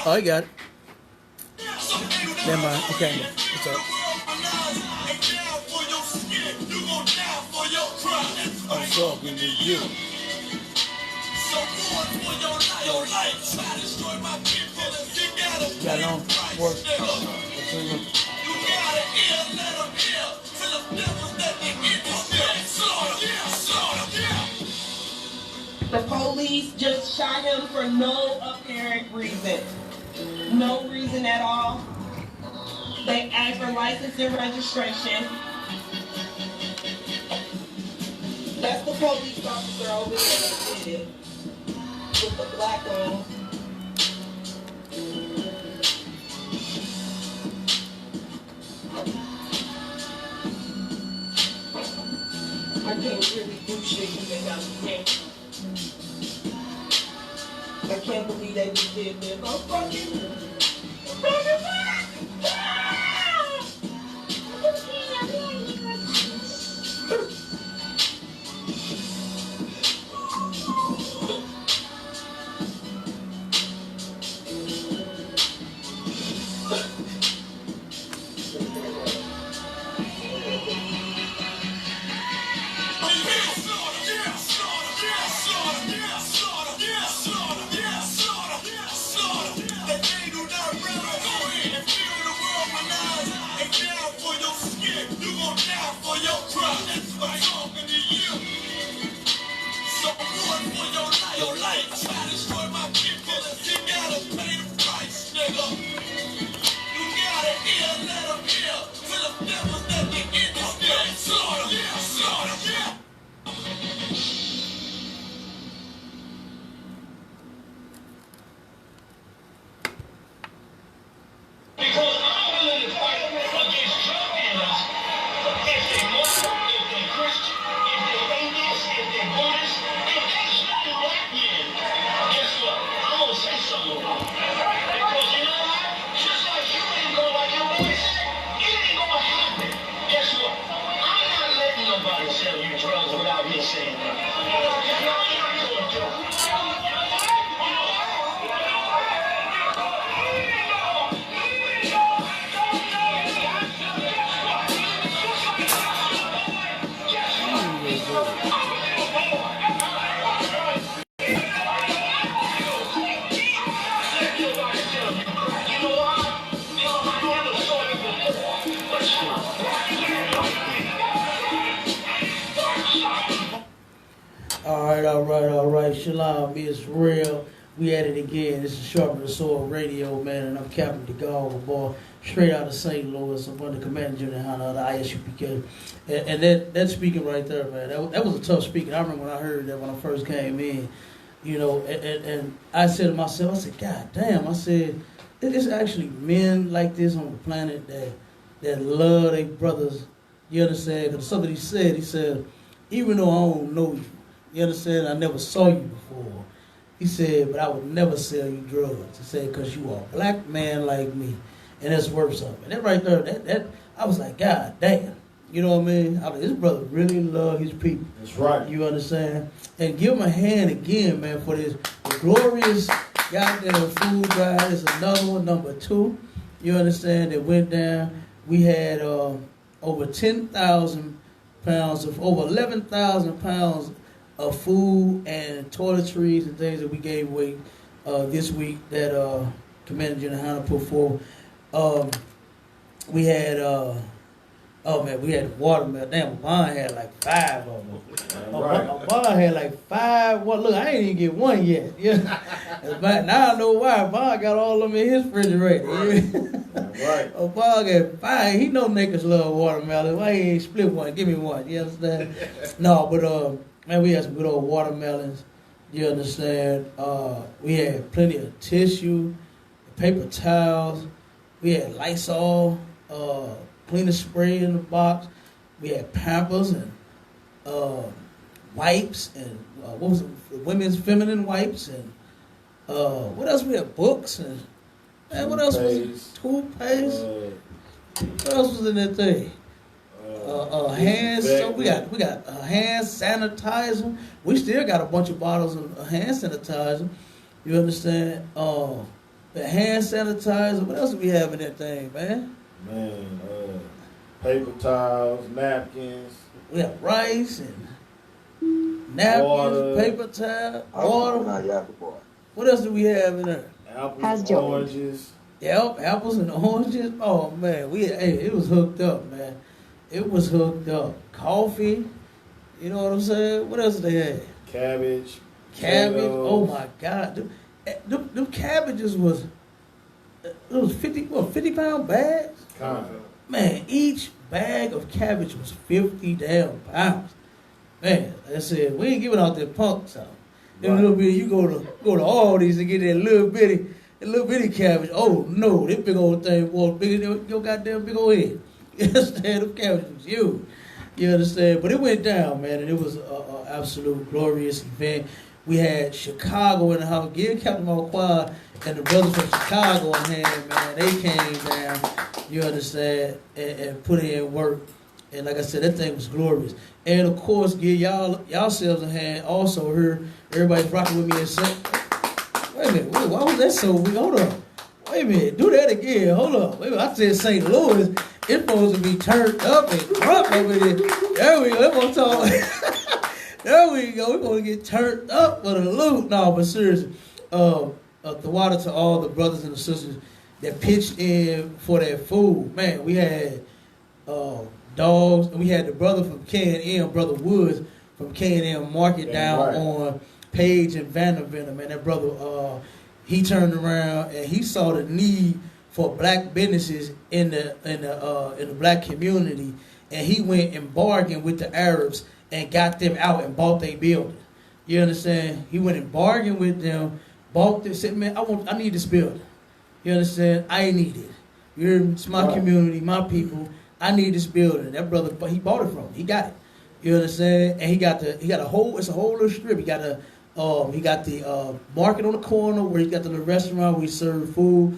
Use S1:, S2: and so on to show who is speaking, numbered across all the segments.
S1: Oh, I got it. Never mind. Okay. What's up? I'm talking to you. Got on work.
S2: The police just shot him for no apparent reason. No reason at all. They asked for license and registration. That's the police officer over there with the black on. I can't really do shit because they got me handcuffed. I can't believe they just did this. I'm fucking...
S1: All right. Shalom, it's real. We at it again. This is Sharpen the Sword Radio, man, and I'm Captain DeGaulle, boy, straight out of St. Louis. I'm under Commander General of the ISUPK. And that speaking right there, man, that was a tough speaking. I remember when I heard that when I first came in, you know, and I said to myself, I said, God damn, I said, there's actually men like this on the planet that love their brothers. You understand? Because something he said, even though I don't know you, you understand, I never saw you before. He said, but I would never sell you drugs. He said, because you are a black man like me. And that's worth something. And that right there, that I was like, God damn. You know what I mean? This brother really love his people.
S3: That's right.
S1: You understand? And give him a hand again, man, for this glorious goddamn food drive. It's another one, number 2. You understand? That went down. We had over 10,000 pounds of, over 11,000 pounds of food and toiletries and things that we gave away this week that Commander General Hunter put forward. We had we had watermelon. Damn, Obama had like 5 of them. Obama had like 5. Well, look, I ain't even get one yet. Yeah. Now I know why. Obama got all of them in his refrigerator. Yeah. Right. Obama got 5. He know niggas love watermelon. Why he ain't split one? Give me one. You understand? No, but man, we had some good old watermelons. You understand? We had plenty of tissue, paper towels. We had Lysol, cleaner spray in the box. We had Pampers and wipes and what was it? Women's feminine wipes and what else? We had books and what else was it? Toothpaste. What else was in that thing? Hand soap. We got hand sanitizer. We still got a bunch of bottles of hand sanitizer. You understand? the hand sanitizer. What else do we have in that thing, man?
S3: Man, paper towels, napkins.
S1: We have rice and napkins,
S3: water,
S1: paper towel, water.
S4: Boy.
S1: What else do we have in there?
S3: apples, oranges.
S1: Yep, apples and oranges. Oh man, it was hooked up, man. It was hooked up. Coffee, you know what I'm saying? What else they had?
S3: Cabbage.
S1: Cabbage.
S3: Potatoes.
S1: Oh my God, them cabbages was 50-pound bags. Man, each bag of cabbage was 50 damn pounds. Man, I said we ain't giving out that punk stuff. Them
S3: Right.
S1: little bit, you go to Aldi's and get that little bitty cabbage. Oh no, that big old thing was bigger than your goddamn big old head. You understand? Them cabbage was huge. You understand? But it went down, man, and it was a absolute glorious event. We had Chicago in the house. Give Captain Marquard and the brothers from Chicago in hand, man. They came down, you understand, and put in work. And like I said, that thing was glorious. And of course, give y'allselves a hand. Also, heard everybody's rocking with me and saying, wait a minute, why was that so weak? Hold on. Wait a minute, do that again. Hold on. Wait a minute, I said St. Louis. It's supposed to be turned up and drunk over there. There we go. That's what I'm talking. There we go. We're going to get turned up for the loot. No, but seriously, the water to all the brothers and the sisters that pitched in for that food. Man, we had dogs, and we had the brother from K&M, Brother Woods from K&M Market down on Page and Vanderbilt. Man, that brother, he turned around and he saw the need for black businesses in the black community, and he went and bargained with the Arabs and got them out and bought their building. You understand? He went and bargained with them, bought this, said, man, I need this building. You understand? I need it. It's my community, my people. I need this building. That brother, he bought it from him. He got it. You understand? And he got a whole little strip. He got the market on the corner where he got the little restaurant where he serve food.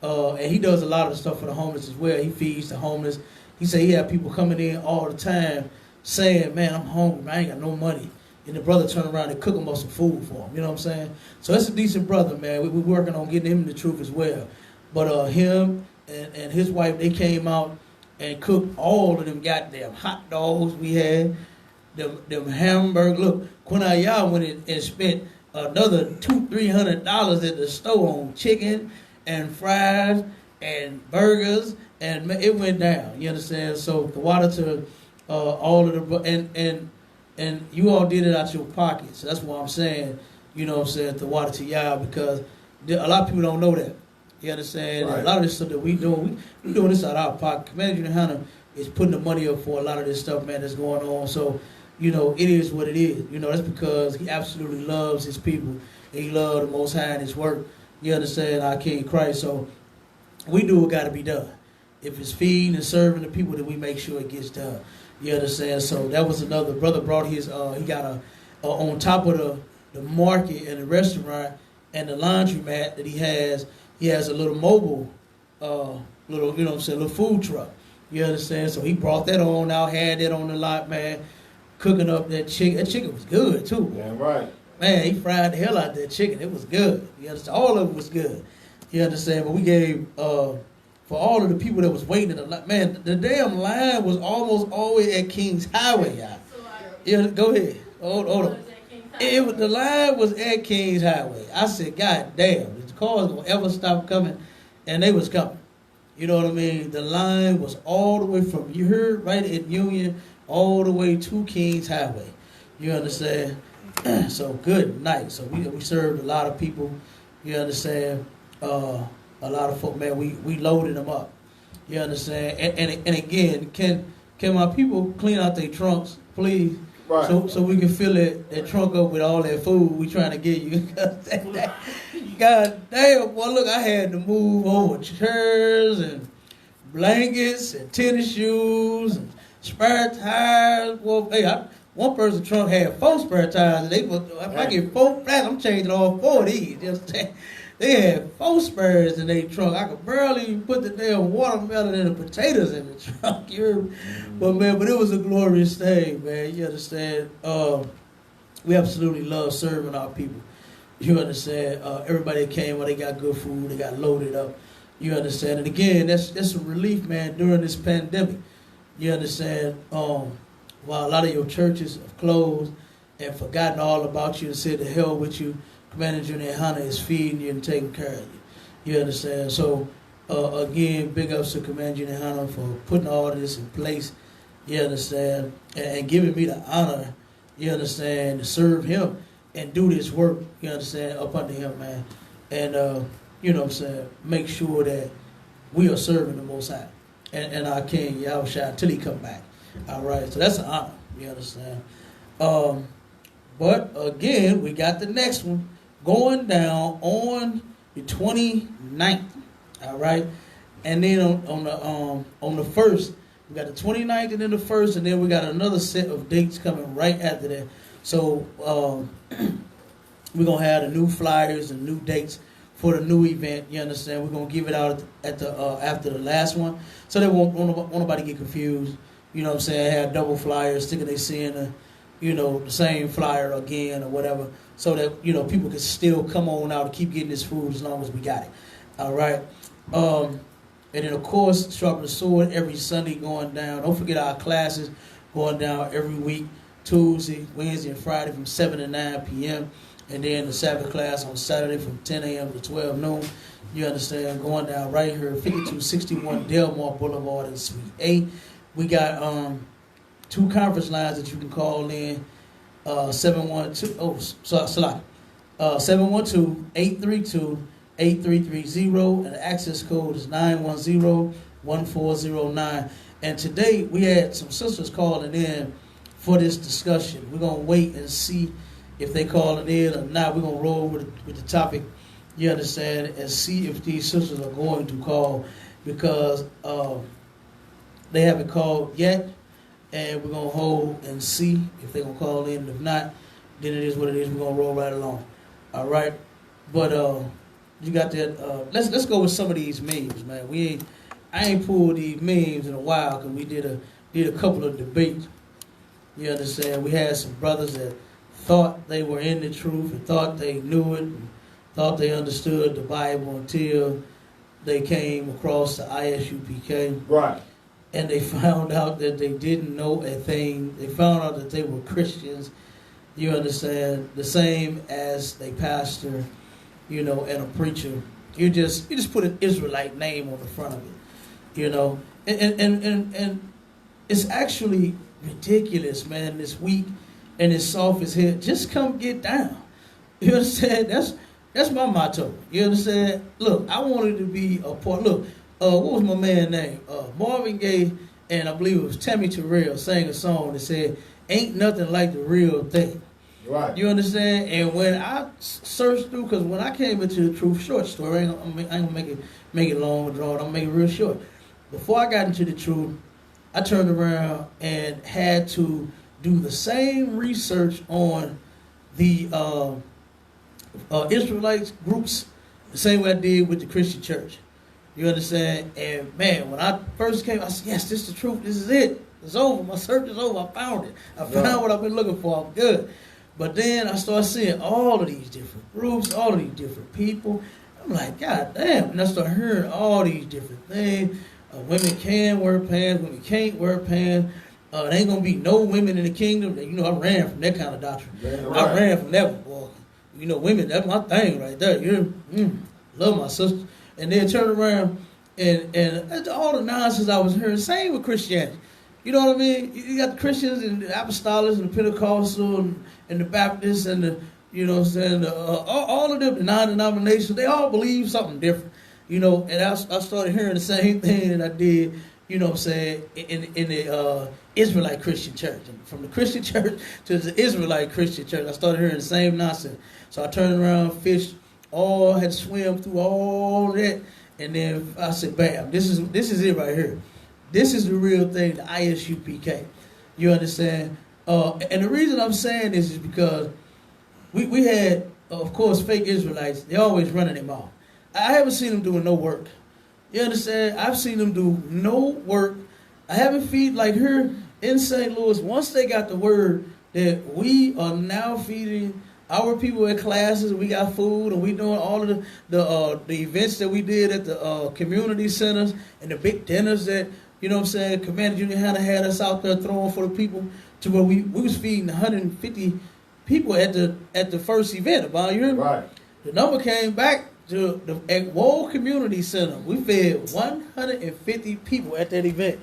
S1: And he does a lot of the stuff for the homeless as well. He feeds the homeless. He said he had people coming in all the time saying, man, I'm hungry, man, I ain't got no money. And the brother turned around and cook him up some food for him. You know what I'm saying? So that's a decent brother, man. We're working on getting him the truth as well. But him and his wife, they came out and cooked all of them goddamn hot dogs we had, them hamburgers. Look, Quinaya went in and spent another $200-300 at the store on chicken and fries and burgers, and it went down. You understand? So the water to all of the and you all did it out your pocket. So that's why I'm saying, you know what I'm saying, the water to y'all, because a lot of people don't know that. You understand? Right. A lot of this stuff that we doing this out of our pocket. Commander Junior Hunter is putting the money up for a lot of this stuff, man, that's going on. So, you know, it is what it is. You know, that's because he absolutely loves his people. And he loves the Most High and his work. You understand? Our King Christ. So we do what got to be done. If it's feeding and serving the people, then we make sure it gets done. You understand? So that was another brother brought his. He got on top of the market and the restaurant and the laundromat that he has. He has a little mobile, little food truck. You understand? So he brought that on out, had that on the lot, man, cooking up that chicken. That chicken was good too.
S3: Yeah, right.
S1: Man, he fried the hell out of that chicken. It was good. You understand? All of it was good. You understand? But we gave for all of the people that was waiting in the line. Man, the damn line was almost always at Kings Highway, y'all. Yeah, go ahead. Hold on. The line was at Kings Highway. I said, God damn, is the cars gonna ever stop coming? And they was coming. You know what I mean? The line was all the way from, you heard, right at Union, all the way to Kings Highway. You understand? So good night. So we served a lot of people. You understand? A lot of folk, man, we loaded them up. You understand? And again, can my people clean out their trunks, please? Right. So we can fill that trunk up with all that food we trying to get you. God damn, boy, look, I had to move over chairs and blankets and tennis shoes and spare tires. Well, hey, one person's trunk had 4 spare tires. If I get 4 flats, I'm changing all 4 of these. They had 4 spares in their trunk. I could barely put the damn watermelon and the potatoes in the trunk. But it was a glorious thing, man. You understand? We absolutely love serving our people. You understand? Everybody came, well, they got good food, they got loaded up. You understand? And again, that's a relief, man, during this pandemic. You understand? While a lot of your churches have closed and forgotten all about you and said the hell with you, Commander Junior Hunter is feeding you and taking care of you. You understand? So, again, big ups to Commander Junior Hunter for putting all this in place. You understand? And giving me the honor, you understand, to serve him and do this work, you understand, up under him, man. And, you know what I'm saying, make sure that we are serving the Most High and our King, Yahushua, until he come back. All right, so that's an honor, you understand. But, again, we got the next one going down on the 29th, all right? And then on the 1st, we got the 29th and then the 1st, and then we got another set of dates coming right after that. So we're going to have the new flyers and new dates for the new event, you understand? We're going to give it out at the after the last one, so they won't nobody get confused. You know what I'm saying? Have double flyers, thinking they seeing the same flyer again or whatever, so that, people can still come on out and keep getting this food as long as we got it. All right? And then, of course, Sharpen the Sword every Sunday going down. Don't forget our classes going down every week, Tuesday, Wednesday, and Friday from 7 to 9 p.m. And then the Sabbath class on Saturday from 10 a.m. to 12 noon. You understand? Going down right here, 5261 Delmar Boulevard in Suite 8. We got 2 conference lines that you can call in. 712-832-8330, and the access code is 910-1409. And today we had some sisters calling in for this discussion. We're going to wait and see if they calling in or not. We're going to roll with the topic, you understand, and see if these sisters are going to call, because they haven't called yet, and we're going to hold and see if they're going to call in. If not, then it is what it is. We're going to roll right along. All right? But you got that. Let's go with some of these memes, man. I ain't pulled these memes in a while, because we did a couple of debates. You understand? We had some brothers that thought they were in the truth and thought they knew it and thought they understood the Bible until they came across the ISUPK.
S3: Right.
S1: And they found out that they didn't know a thing. They found out that they were Christians, you understand, the same as a pastor, and a preacher. You just put an Israelite name on the front of it, And it's actually ridiculous, man, this week. And it's soft as hell. Just come get down. You understand? That's my motto. You understand? Look, I wanted to be a part. Look, what was my man's name? Marvin Gaye, and I believe it was Tammy Terrell, sang a song that said, "Ain't nothing like the real thing."
S3: Right.
S1: You understand? And when I searched through, because when I came into the truth, short story, I ain't gonna make it long or drawn. I'm gonna make it real short. Before I got into the truth, I turned around and had to do the same research on the Israelite groups, the same way I did with the Christian church. You understand? And man, when I first came, I said, yes, this is the truth. This is it. It's over. My search is over. I found it. I found what I've been looking for. I'm good. But then I started seeing all of these different groups, all of these different people. I'm like, God damn. And I started hearing all these different things. Women can wear pants. Women can't wear pants. There ain't going to be no women in the kingdom. I ran from that kind of doctrine. Right. I ran from that one, boy. Women, that's my thing right there. Love my sister. And then turn around and all the nonsense I was hearing, same with Christianity. You know what I mean? You got the Christians and the Apostolics and the Pentecostal and the Baptists and the, all of them, the non-denominations, they all believe something different. And I started hearing the same thing that I did, in the Israelite Christian church. And from the Christian church to the Israelite Christian church, I started hearing the same nonsense. So I turned around, fished, had to swim through all that, and then I said, bam, this is it right here. This is the real thing, the ISUPK. You understand? And the reason I'm saying this is because we had, of course, fake Israelites. They always running them off. I haven't seen them doing no work. You understand? I've seen them do no work. I haven't feed like her in St. Louis. Once they got the word that we are now feeding our people in classes, we got food, and we doing all of the events that we did at the community centers and the big dinners that, you know what I'm saying, Commander Junior Hannah had us out there throwing for the people, to where we was feeding 150 people at the first event about a year ago.
S3: Right.
S1: The number came back to the at Wold Community Center. We fed 150 people at that event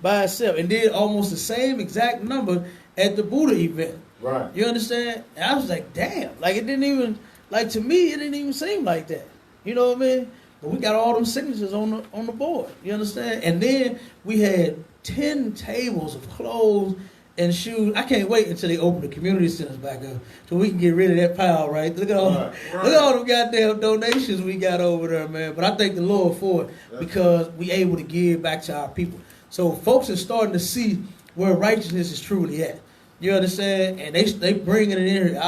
S1: by itself, and did almost the same exact number at the Buddha event.
S3: Right.
S1: You understand? And I was like, damn. Like, it didn't even, like, to me, it didn't even seem like that. You know what I mean? But we got all them signatures on the board. You understand? And then we had 10 tables of clothes and shoes. I can't wait until they open the community centers back up so we can get rid of that pile, right? Look at all, Look at all the goddamn donations we got over there, man. But I thank the Lord for it because we able to give back to our people. So folks are starting to see where righteousness is truly at. You understand? And they bringing it in here.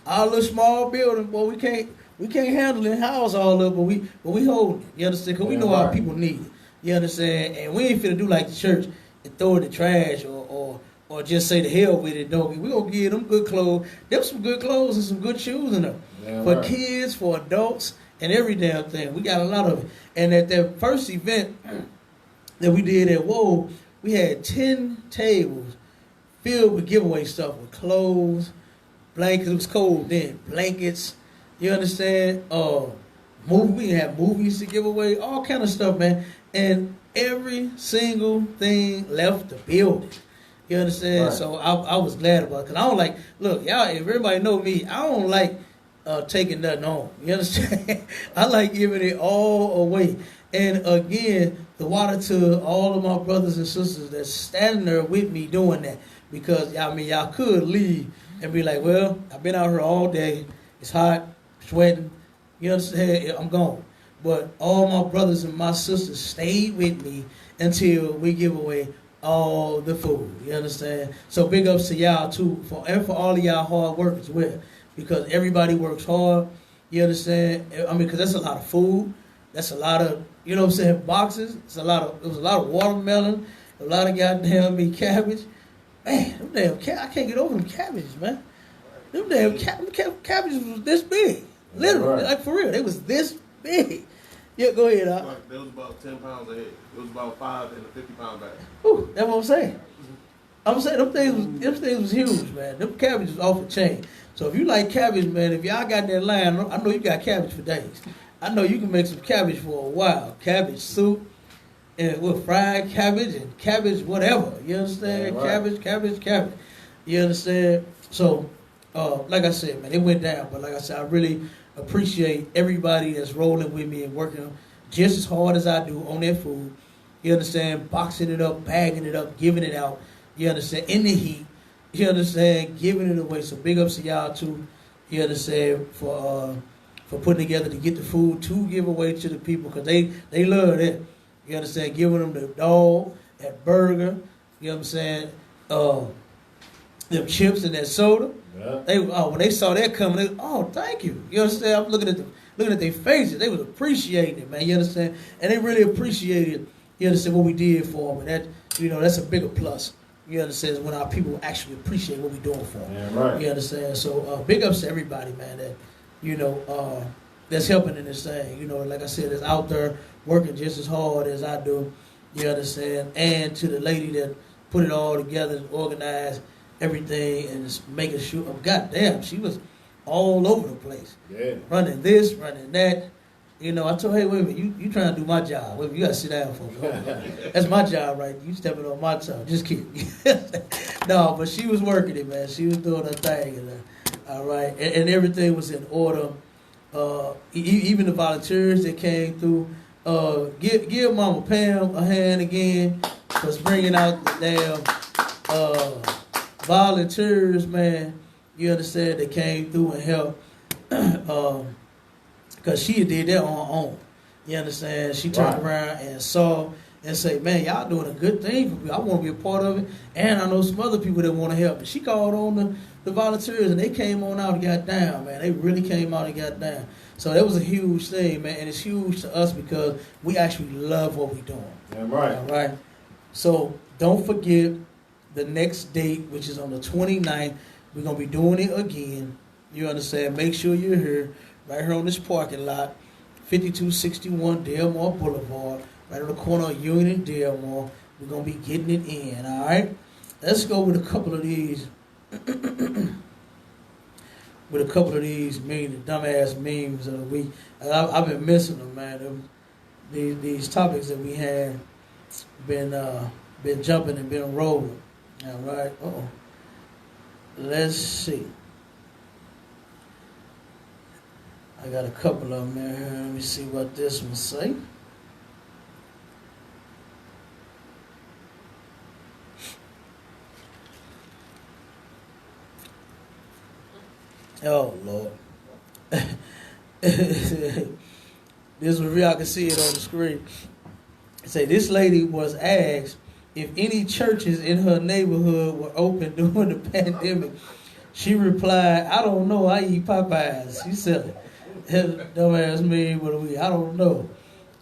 S1: Our little small building, boy, we can't handle it, house all of it, but we hold it. You understand? Because we know our people need it. You understand? And we ain't finna do like the church and throw it in the trash or just say the hell with it, don't we? We gonna give them good clothes. There's some good clothes and some good shoes in them. For kids, for adults, and every damn thing. We got a lot of it. And at that first event that we did at Woe, we had 10 tables filled with giveaway stuff, with clothes, blankets. It was cold then. Blankets, you understand? We have movies to give away, all kind of stuff, man. And every single thing left the building. You understand? Right. So I was glad about it. Because I don't like, look, y'all, if everybody know me, I don't like taking nothing home. You understand? I like giving it all away. And again, the water to all of my brothers and sisters that's standing there with me doing that. Because, I mean, y'all could leave and be like, well, I've been out here all day. It's hot, sweating. You understand? I'm gone. But all my brothers and my sisters stayed with me until we give away all the food. You understand? So big ups to y'all, too, and for all of y'all hard work as well. Because everybody works hard. You understand? I mean, because that's a lot of food. That's a lot of, you know what I'm saying, boxes. It was a lot of watermelon, a lot of goddamn meat cabbage. Man, them damn I can't get over them cabbages, man. Them damn cabbages was this big. Literally, like for real. They was this big. Yeah, go ahead,
S4: Like, they was about 10 pounds ahead. It was about 5 in a 50-pound bag.
S1: Ooh, that's what I'm saying. I'm saying them things was huge, man. Them cabbages was off the chain. So if you like cabbage, man, if y'all got that line, I know you got cabbage for days. I know you can make some cabbage for a while. Cabbage soup, and with fried cabbage and cabbage whatever. You understand? Yeah, right. Cabbage. You understand? So, like I said, man, it went down. But like I said, I really appreciate everybody that's rolling with me and working just as hard as I do on their food. You understand? Boxing it up, bagging it up, giving it out. You understand? In the heat. You understand? Giving it away. So big ups to y'all too. You understand? For putting together to get the food to give away to the people, because they love it. You understand? Giving them the dog, that burger, you know what I'm saying? Them chips and that soda. Yeah. When they saw that coming, they, thank you. You understand? I'm looking at their faces. They was appreciating it, man. You understand? And they really appreciated, you understand, what we did for them. And that, that's a bigger plus. You understand? When our people actually appreciate what we're doing for them. Yeah, right. You understand? So big ups to everybody, man, that that's helping in this thing. Like I said, that's out there working just as hard as I do. You understand? And to the lady that put it all together, organized everything, and just making sure. Goddamn, she was all over the place. Yeah. Running this, running that. I told her, hey, wait a minute, you trying to do my job. Wait a minute, you got to sit down for me. That's my job, right? You stepping on my toe. Just kidding. No, but she was working it, man. She was doing her thing. All right. And everything was in order. Even the volunteers that came through. Give Mama Pam a hand again for bringing out the damn volunteers, man. You understand? They came through and helped. Because she did that on her own. You understand? She turned around and saw and say, man, y'all doing a good thing for me. I want to be a part of it. And I know some other people that want to help. And she called on the volunteers, and they came on out and got down, man. They really came out and got down. So that was a huge thing, man. And it's huge to us because we actually love what we're doing. Yeah, right. All right? So don't forget the next date, which is on the 29th. We're going to be doing it again. You understand? Make sure you're here, right here on this parking lot, 5261 Delmar Boulevard, right on the corner of Union and Delmar. We're going to be getting it in, all right? Let's go with a couple of these. With a couple of these dumbass memes of the week. I've been missing them, man. These topics that we had been jumping and been rolling. All right. Let's see. I got a couple of them in here. Let me see what this one say. Oh, Lord. This one, y'all can see it on the screen. It say, this lady was asked if any churches in her neighborhood were open during the pandemic. She replied, I don't know, I eat Popeyes. She said, dumbass me, I don't know.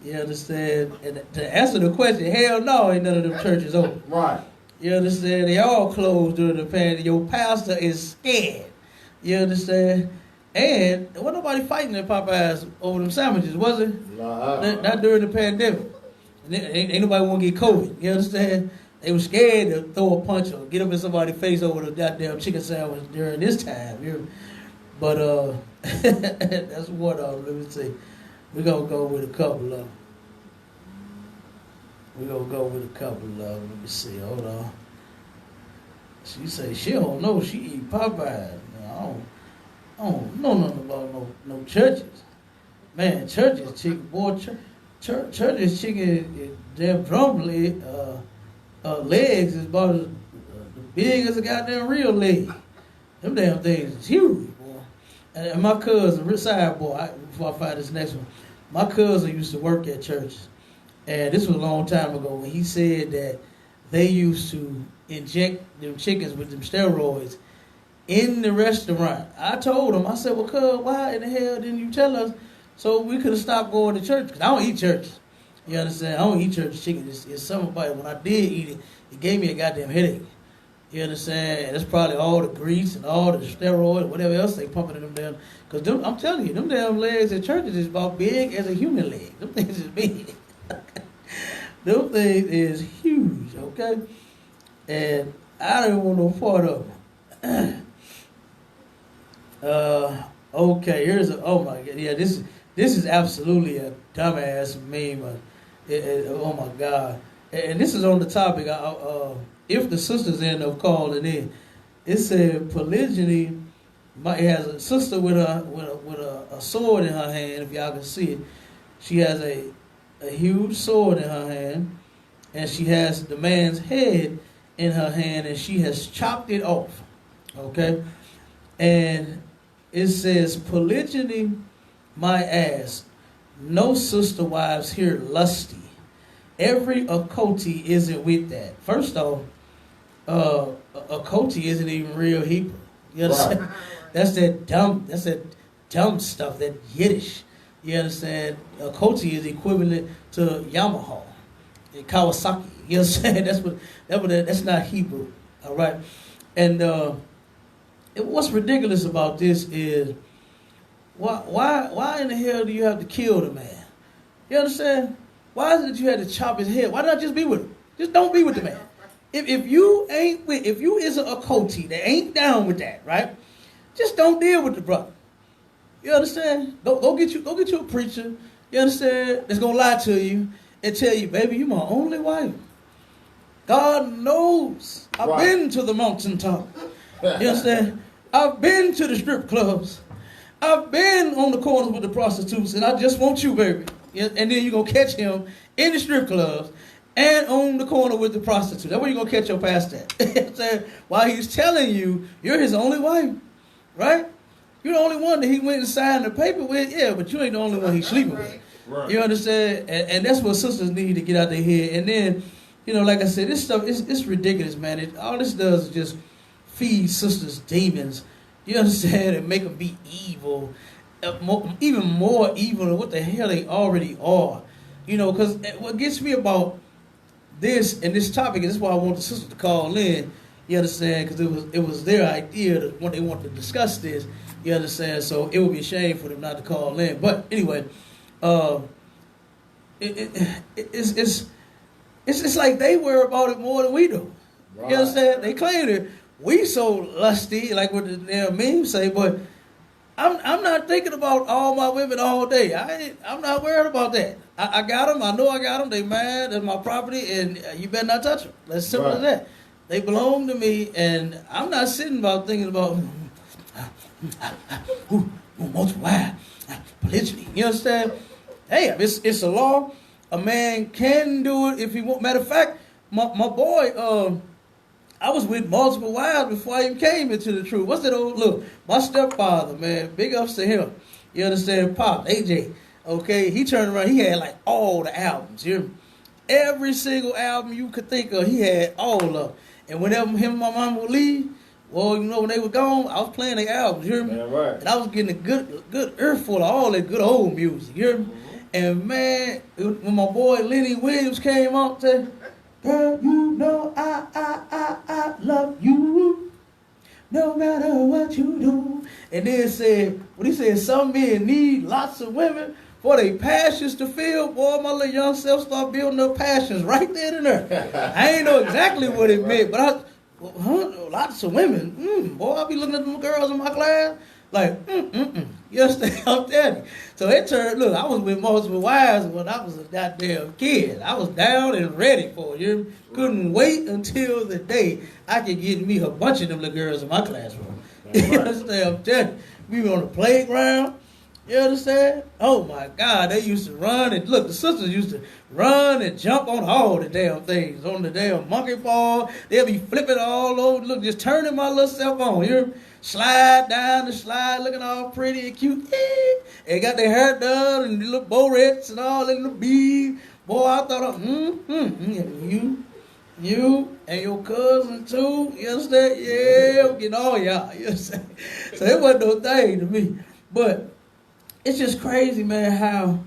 S1: You understand? And to answer the question, hell no, ain't none of them churches open.
S3: Right.
S1: You understand? They all closed during the pandemic. Your pastor is scared. You understand? And there wasn't nobody fighting at Popeyes over them sandwiches, was it? Not during the pandemic. Ain't nobody want to get COVID. You understand? They were scared to throw a punch or get up in somebody's face over the goddamn chicken sandwich during this time. But that's one of them. Let me see. We're going to go with a couple of them. Let me see. Hold on. She say she don't know. She eat Popeyes. I don't know nothing about no churches. Man, churches chicken, boy, churches chicken, damn drum legs is about as big as a goddamn real leg. Them damn things is huge, boy. And my cousin, side boy, before I find this next one, my cousin used to work at churches. And this was a long time ago when he said that they used to inject them chickens with them steroids in the restaurant. I told him, I said, well, cuz, why in the hell didn't you tell us so we could have stopped going to church? Because I don't eat church. You understand? I don't eat church chicken. It's something about it. When I did eat it, it gave me a goddamn headache. You understand? And that's probably all the grease and all the steroids, whatever else they pumping in them damn. Because I'm telling you, them damn legs at churches is about big as a human leg. Them things is big. Them things is huge, okay? And I don't want no part of them. Okay, oh my God, yeah, this is absolutely a dumbass meme. Oh my God, and this is on the topic. If the sisters end up calling in, it said polygyny. It has a sister with a sword in her hand. If y'all can see it, she has a huge sword in her hand, and she has the man's head in her hand, and she has chopped it off. Okay, and it says, polygyny, my ass. No sister wives here lusty. Every occulty isn't with that. First off, occulty isn't even real Hebrew. You understand? Right. That's that dumb stuff, that Yiddish. You understand? Occulty is equivalent to Yamaha, Kawasaki. You understand? That's not Hebrew. All right, and what's ridiculous about this is why in the hell do you have to kill the man? You understand? Why is it that you had to chop his head? Why not just be with him? Just don't be with the man. If you is a occulty that ain't down with that, right? Just don't deal with the brother. You understand? Go get you a preacher. You understand? That's gonna lie to you and tell you, baby, you my only wife. God knows I've been to the mountaintop. You understand? I've been to the strip clubs. I've been on the corners with the prostitutes, and I just want you, baby. And then you're going to catch him in the strip clubs and on the corner with the prostitutes. That's where you're going to catch your pastor at. While he's telling you, you're his only wife, right? You're the only one that he went and signed the paper with, yeah, but you ain't the only one he's sleeping with. Right. You understand? And that's what sisters need to get out their head. And then, like I said, this stuff, it's ridiculous, man. All this does is just feed sisters demons, you understand, and make them be evil, even more evil than what the hell they already are. Because what gets me about this and this topic, and this is why I want the sisters to call in, you understand, because it was their idea that when they wanted to discuss this, You understand? So it would be a shame for them not to call in. But anyway, it's like they worry about it more than we do.
S3: Right.
S1: You understand? They claim that we so lusty, like what the damn memes say, but I'm not thinking about all my women all day. I'm not worried about that. I got them. I know I got them. They mine. That's my property, and you better not touch them. That's simple as that. They belong to me, and I'm not sitting about thinking about multiple wives, polygyny. You understand? Hey, it's a law. A man can do it if he want. Matter of fact, my boy, I was with multiple wives before I even came into the truth. What's that old look? My stepfather, man, big ups to him. You understand? Pop, AJ. Okay, he turned around. He had like all the albums. You hear me? Every single album you could think of, he had all of them. And whenever him and my mom would leave, well, you know, when they were gone, I was playing their albums. You hear me?
S3: Yeah, right.
S1: And I was getting a good earful of all that good old music. You hear me? And man, when my boy Lenny Williams came out, said, "Girl, you know I love you, no matter what you do." And then said, when he said, "Some men need lots of women for their passions to fill," boy, my little young self started building up passions right there and there. I ain't know exactly what it meant, but lots of women. Boy, I be looking at them girls in my class like, You understand? I'm telling you. So it turned, look, I was with multiple wives when I was a goddamn kid. I was down and ready for it. You couldn't wait until the day I could get me a bunch of them little girls in my classroom. You understand? I'm telling you. We were on the playground. You understand? Oh my God, they used to run and look, the sisters used to run and jump on all the damn things, on the damn monkey ball. They'll be flipping all over, look, just turning my little self on. You slide down the slide, looking all pretty and cute. And got their hair done and the little bow-rets and all that little beads. Boy, I thought, you and your cousin too. You understand? Yeah, I'm getting all y'all. You understand? So it wasn't no thing to me. But it's just crazy, man, how,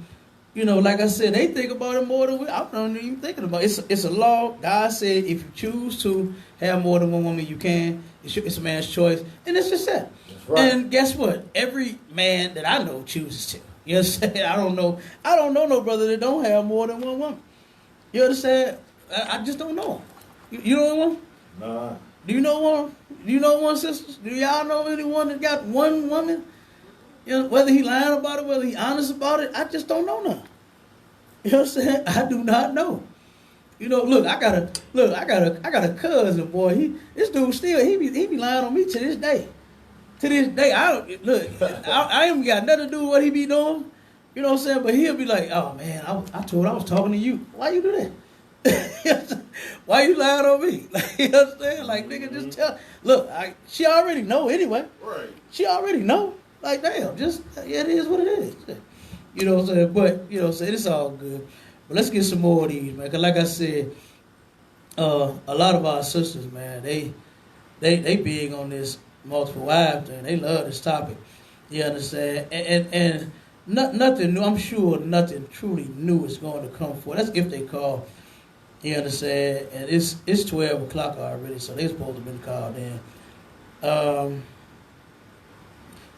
S1: you know, like I said, they think about it more than we. I'm not even thinking about it. It's a law. God said if you choose to have more than one woman, you can. It's a man's choice. And it's just that. That's right. And guess what? Every man that I know chooses to. You understand? I don't know no brother that don't have more than one woman. You understand? I just don't know. You know one?
S3: Nah.
S1: Do you know one? Do you know one, sisters? Do y'all know anyone that got one woman? You know, whether he lying about it, whether he honest about it, I just don't know none. You know what I'm saying? I do not know. You know, look, I got a cousin, boy. This dude still he be lying on me to this day. To this day, I ain't got nothing to do with what he be doing. You know what I'm saying? But he'll be like, "Oh man, I was talking to you. Why you do that? Why you lying on me?" Like, you know what I'm saying? Like, nigga, just tell. Look, she already know anyway.
S4: Right.
S1: She already know. Like, damn, just, yeah, it is what it is. You know what I'm saying? But, you know what I'm saying? It's all good. But let's get some more of these, man. Because like I said, a lot of our sisters, man, they big on this multiple wives thing. They love this topic. You understand? And nothing new. I'm sure nothing truly new is going to come forth. That's if they call. You understand? And it's 12 o'clock already, so they supposed to have been called in.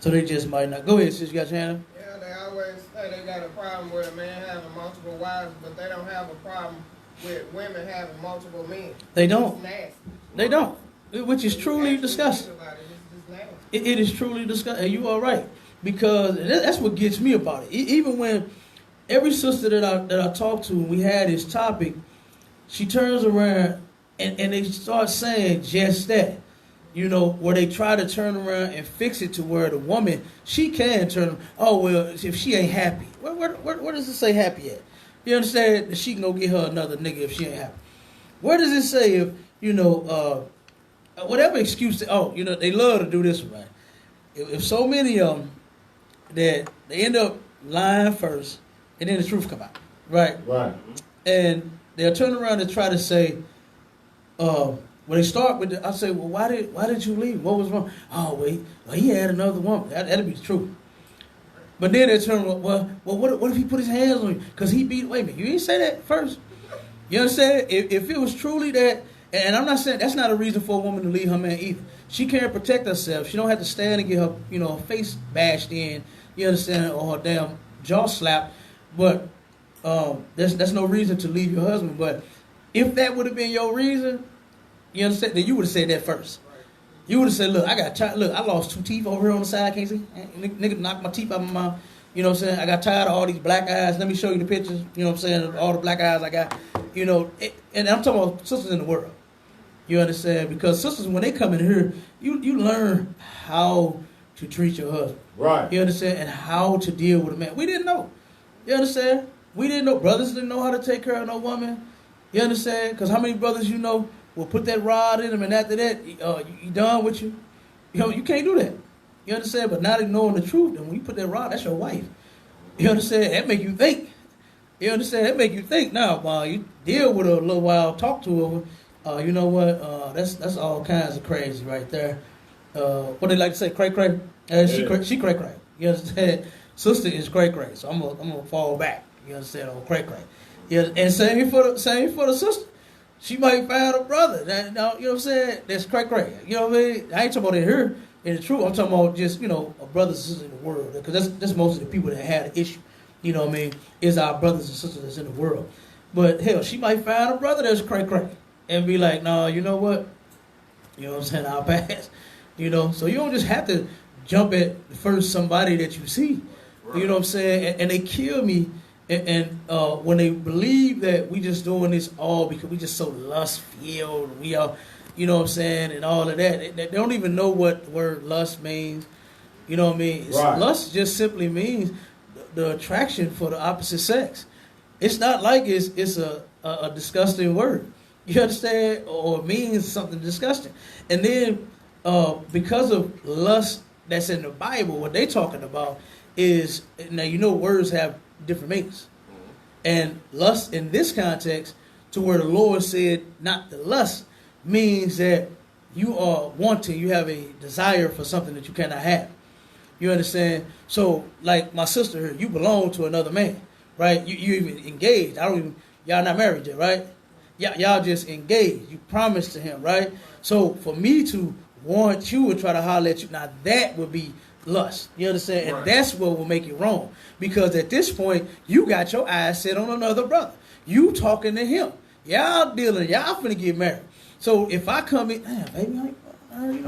S1: So they just might not. Go ahead, sis. You got your hand up?
S5: Yeah, they always say they got a problem with a man having multiple wives, but they don't have a problem with women having multiple men.
S1: They don't.
S5: It's nasty.
S1: They don't. Which is truly disgusting. It is truly disgusting. And you are right. Because that's what gets me about it. Even when every sister that I talk to, when we had this topic, she turns around and they start saying just that. You know, where they try to turn around and fix it to where the woman, she can turn, oh, well, if she ain't happy. Where does it say happy at? You understand? That she can go get her another nigga if she ain't happy. Where does it say if, you know, whatever excuse, you know, they love to do this, right? If so many of them that they end up lying first and then the truth come out, right?
S3: Right.
S1: And they'll turn around and try to say, when they start with I say, well, why did you leave? What was wrong? Oh, wait, well, he had another woman. That'd be the truth. But then they turn, well, what if he put his hands on you? Because he beat, wait a minute, you didn't say that first. You understand? If it was truly that, and I'm not saying that's not a reason for a woman to leave her man either. She can't protect herself. She don't have to stand and get her, her face bashed in, you understand, or her damn jaw slapped. But that's no reason to leave your husband. But if that would have been your reason, you understand, then you would have said that first. You would have said, look, I lost 2 teeth over here on the side, can't see? Nigga knocked my teeth out of my mouth. You know what I'm saying? I got tired of all these black eyes. Let me show you the pictures. You know what I'm saying? All the black eyes I got. And I'm talking about sisters in the world. You understand? Because sisters, when they come in here, you learn how to treat your husband.
S3: Right.
S1: You understand? And how to deal with a man. We didn't know. You understand? We didn't know. Brothers didn't know how to take care of no woman. You understand? Because how many brothers you know will put that rod in them, and after that, you done with you? You can't do that. You understand? But not knowing the truth, and when you put that rod, that's your wife. You understand? That make you think. You understand? That make you think. Now, while you deal with her a little while, talk to her, you know what? That's all kinds of crazy right there. What they like to say, cray cray. She cray cray. You understand? Sister is cray cray. So I'm gonna fall back. You understand? On cray cray. Yeah, and same for the sister. She might find a brother. You know what I'm saying? That's cray cray. You know what I mean? I ain't talking about in her. In the truth, I'm talking about just, a brothers and sisters in the world. Because that's most of the people that had an issue, you know what I mean, is our brothers and sisters that's in the world. But hell, she might find a brother that's cray-cray and be like, no, you know what? You know what I'm saying? I'll pass. So you don't just have to jump at the first somebody that you see. Right. You know what I'm saying? And they kill me. And when they believe that we just doing this all because we just so lust-filled, we are... You know what I'm saying? And all of that. They don't even know what the word lust means. You know what I mean?
S3: Right.
S1: Lust just simply means the attraction for the opposite sex. It's not like it's a disgusting word. You understand? Or it means something disgusting. And then because of lust that's in the Bible, what they're talking about is, now words have different meanings. And lust in this context, to where the Lord said not the lust, means that you are wanting, you have a desire for something that you cannot have. You understand? So, like my sister here, you belong to another man, right? You even engaged. Y'all not married yet, right? Y'all just engaged. You promised to him, right? So, for me to want you and try to holler at you, now that would be lust. You understand? And that's what will make it wrong. Because at this point, you got your eyes set on another brother. You talking to him. Y'all dealing, y'all finna get married. So if I come in, damn, baby,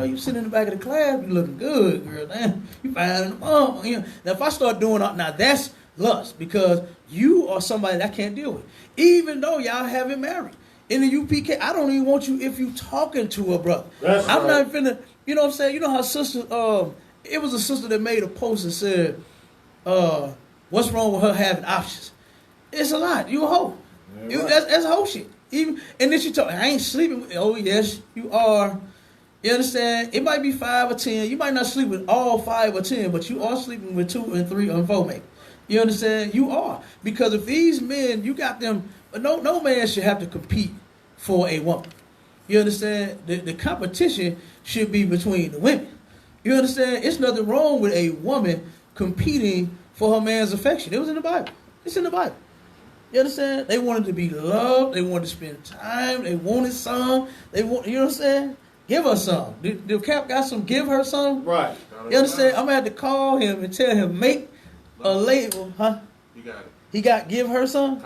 S1: you sitting in the back of the class, you looking good, girl. Damn, you fine. Now if I start doing now that's lust, because you are somebody that I can't deal with. Even though y'all haven't married. In the UPK, I don't even want you if you talking to a brother. I'm not finna, you know what I'm saying? You know how sister, it was a sister that made a post and said, what's wrong with her having options? It's a lot. You a hoe. Yeah, that's hoe shit. And then she told me, I ain't sleeping with, oh yes, you are. You understand? It might be 5 or 10. You might not sleep with all 5 or 10, but you are sleeping with 2 and 3 and 4 maybe. You understand? You are. Because if these men, you got them, no man should have to compete for a woman. You understand? The competition should be between the women. You understand? It's nothing wrong with a woman competing for her man's affection. It was in the Bible. It's in the Bible. You understand? They wanted to be loved. They wanted to spend time. They wanted some. You know what I'm saying? Give her some. The Cap got some, give her some.
S3: Right.
S1: You understand? I'm going to have to call him and tell him, make a label. Huh?
S4: You got it.
S1: He got give her some?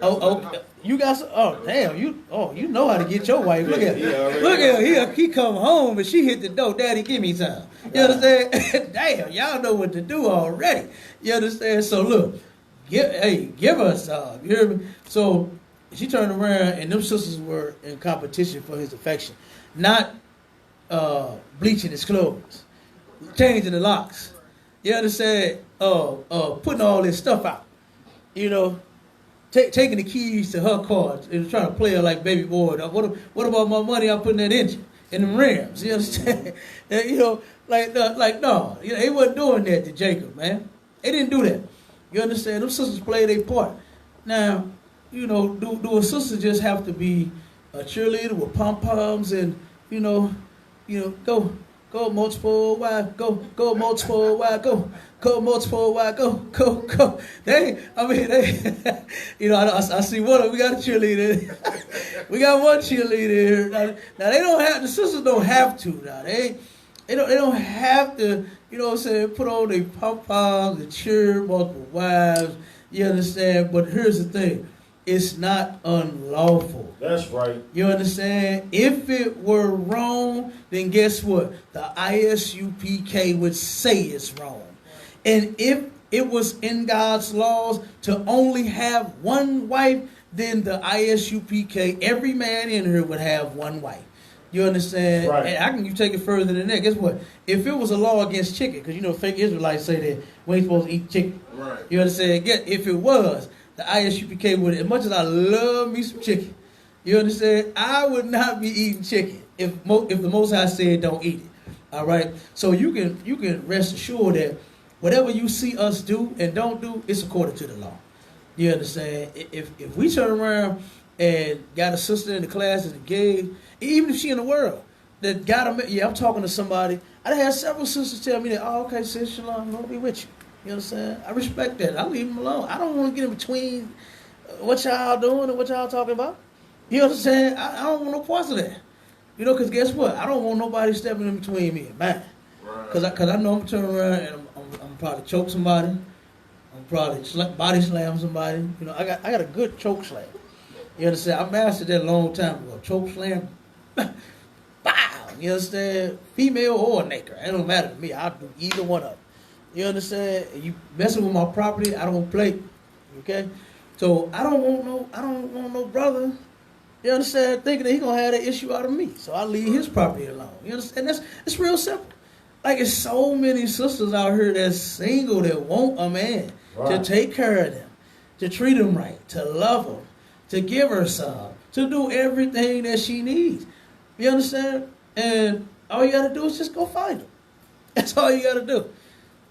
S1: Oh, okay. You got some? Oh, damn. You know how to get your wife. Look at him. Look at him. He come home and she hit the door. Daddy, give me some. You understand? Damn. Y'all know what to do already. You understand? So look. Give us some. You hear me? So she turned around and them sisters were in competition for his affection. Not bleaching his clothes. Changing the locks. You understand? Putting all this stuff out. Taking the keys to her car and trying to play her like baby boy. What about my money I'm putting in that engine? In the rims. You understand? No. They wasn't doing that to Jacob, man. They didn't do that. You understand? Them sisters play their part. Now, do a sister just have to be a cheerleader with pom-poms and, go Go multiple wives, go multiple wives, go multiple wives, go. They, I see one. We got a cheerleader. We got one cheerleader here. Now they don't have, the sisters don't have to. Now they don't have to. You know what I'm saying? Put on their pom-poms and cheer multiple wives. You understand? But here's the thing. It's not unlawful.
S3: That's right.
S1: You understand? If it were wrong, then guess what? The ISUPK would say it's wrong. And if it was in God's laws to only have one wife, then the ISUPK, every man in here would have one wife. You understand?
S3: Right.
S1: And you take it further than that. Guess what? If it was a law against chicken, because fake Israelites say that we ain't supposed to eat chicken.
S4: Right.
S1: You understand? If it was, the ISUPK would, as much as I love me some chicken, you understand? I would not be eating chicken if the Most High said don't eat it. All right? So you can rest assured that whatever you see us do and don't do, it's according to the law. You understand? If we turn around and got a sister in the class that's engaged, even if she in the world, that got a, I'm talking to somebody. I had several sisters tell me that, oh, okay, sis, shalom, I'm going to be with you. You understand? I respect that. I leave them alone. I don't want to get in between what y'all doing and what y'all talking about. You understand? I don't want no parts of that. Because guess what? I don't want nobody stepping in between me and mine. Because I know I'm going to turn around and I'm probably choke somebody. I'm probably body slam somebody. I got a good choke slam. You understand? I mastered that a long time ago. Choke slam. Bow. You understand? Female or naked. It don't matter to me. I'll do either one of them. You understand? You messing with my property, I don't play. Okay? So I don't want no brother, you understand, thinking that he gonna have that issue out of me. So I leave his property alone. You understand? It's real simple. Like, it's so many sisters out here that's single that want a man to take care of them, to treat them right, to love them, to give her some, to do everything that she needs. You understand? And all you gotta do is just go find them. That's all you gotta do.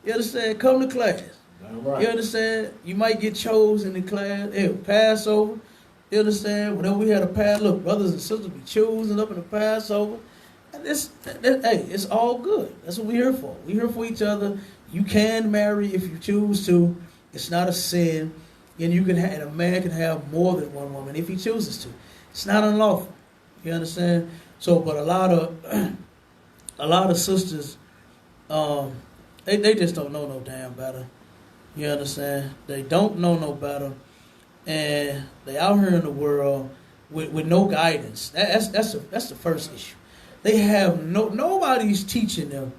S1: You understand? Come to class.
S3: Right.
S1: You understand? You might get chosen in class. Hey, Passover. You understand? Whenever we had a pass, look, brothers and sisters be chosen up in the Passover. And it's all good. That's what we're here for. We're here for each other. You can marry if you choose to. It's not a sin. And and a man can have more than one woman if he chooses to. It's not unlawful. You understand? So, but a lot of sisters, they just don't know no damn better. You understand? They don't know no better, and they out here in the world with no guidance. That's the first issue. They have nobody's teaching them.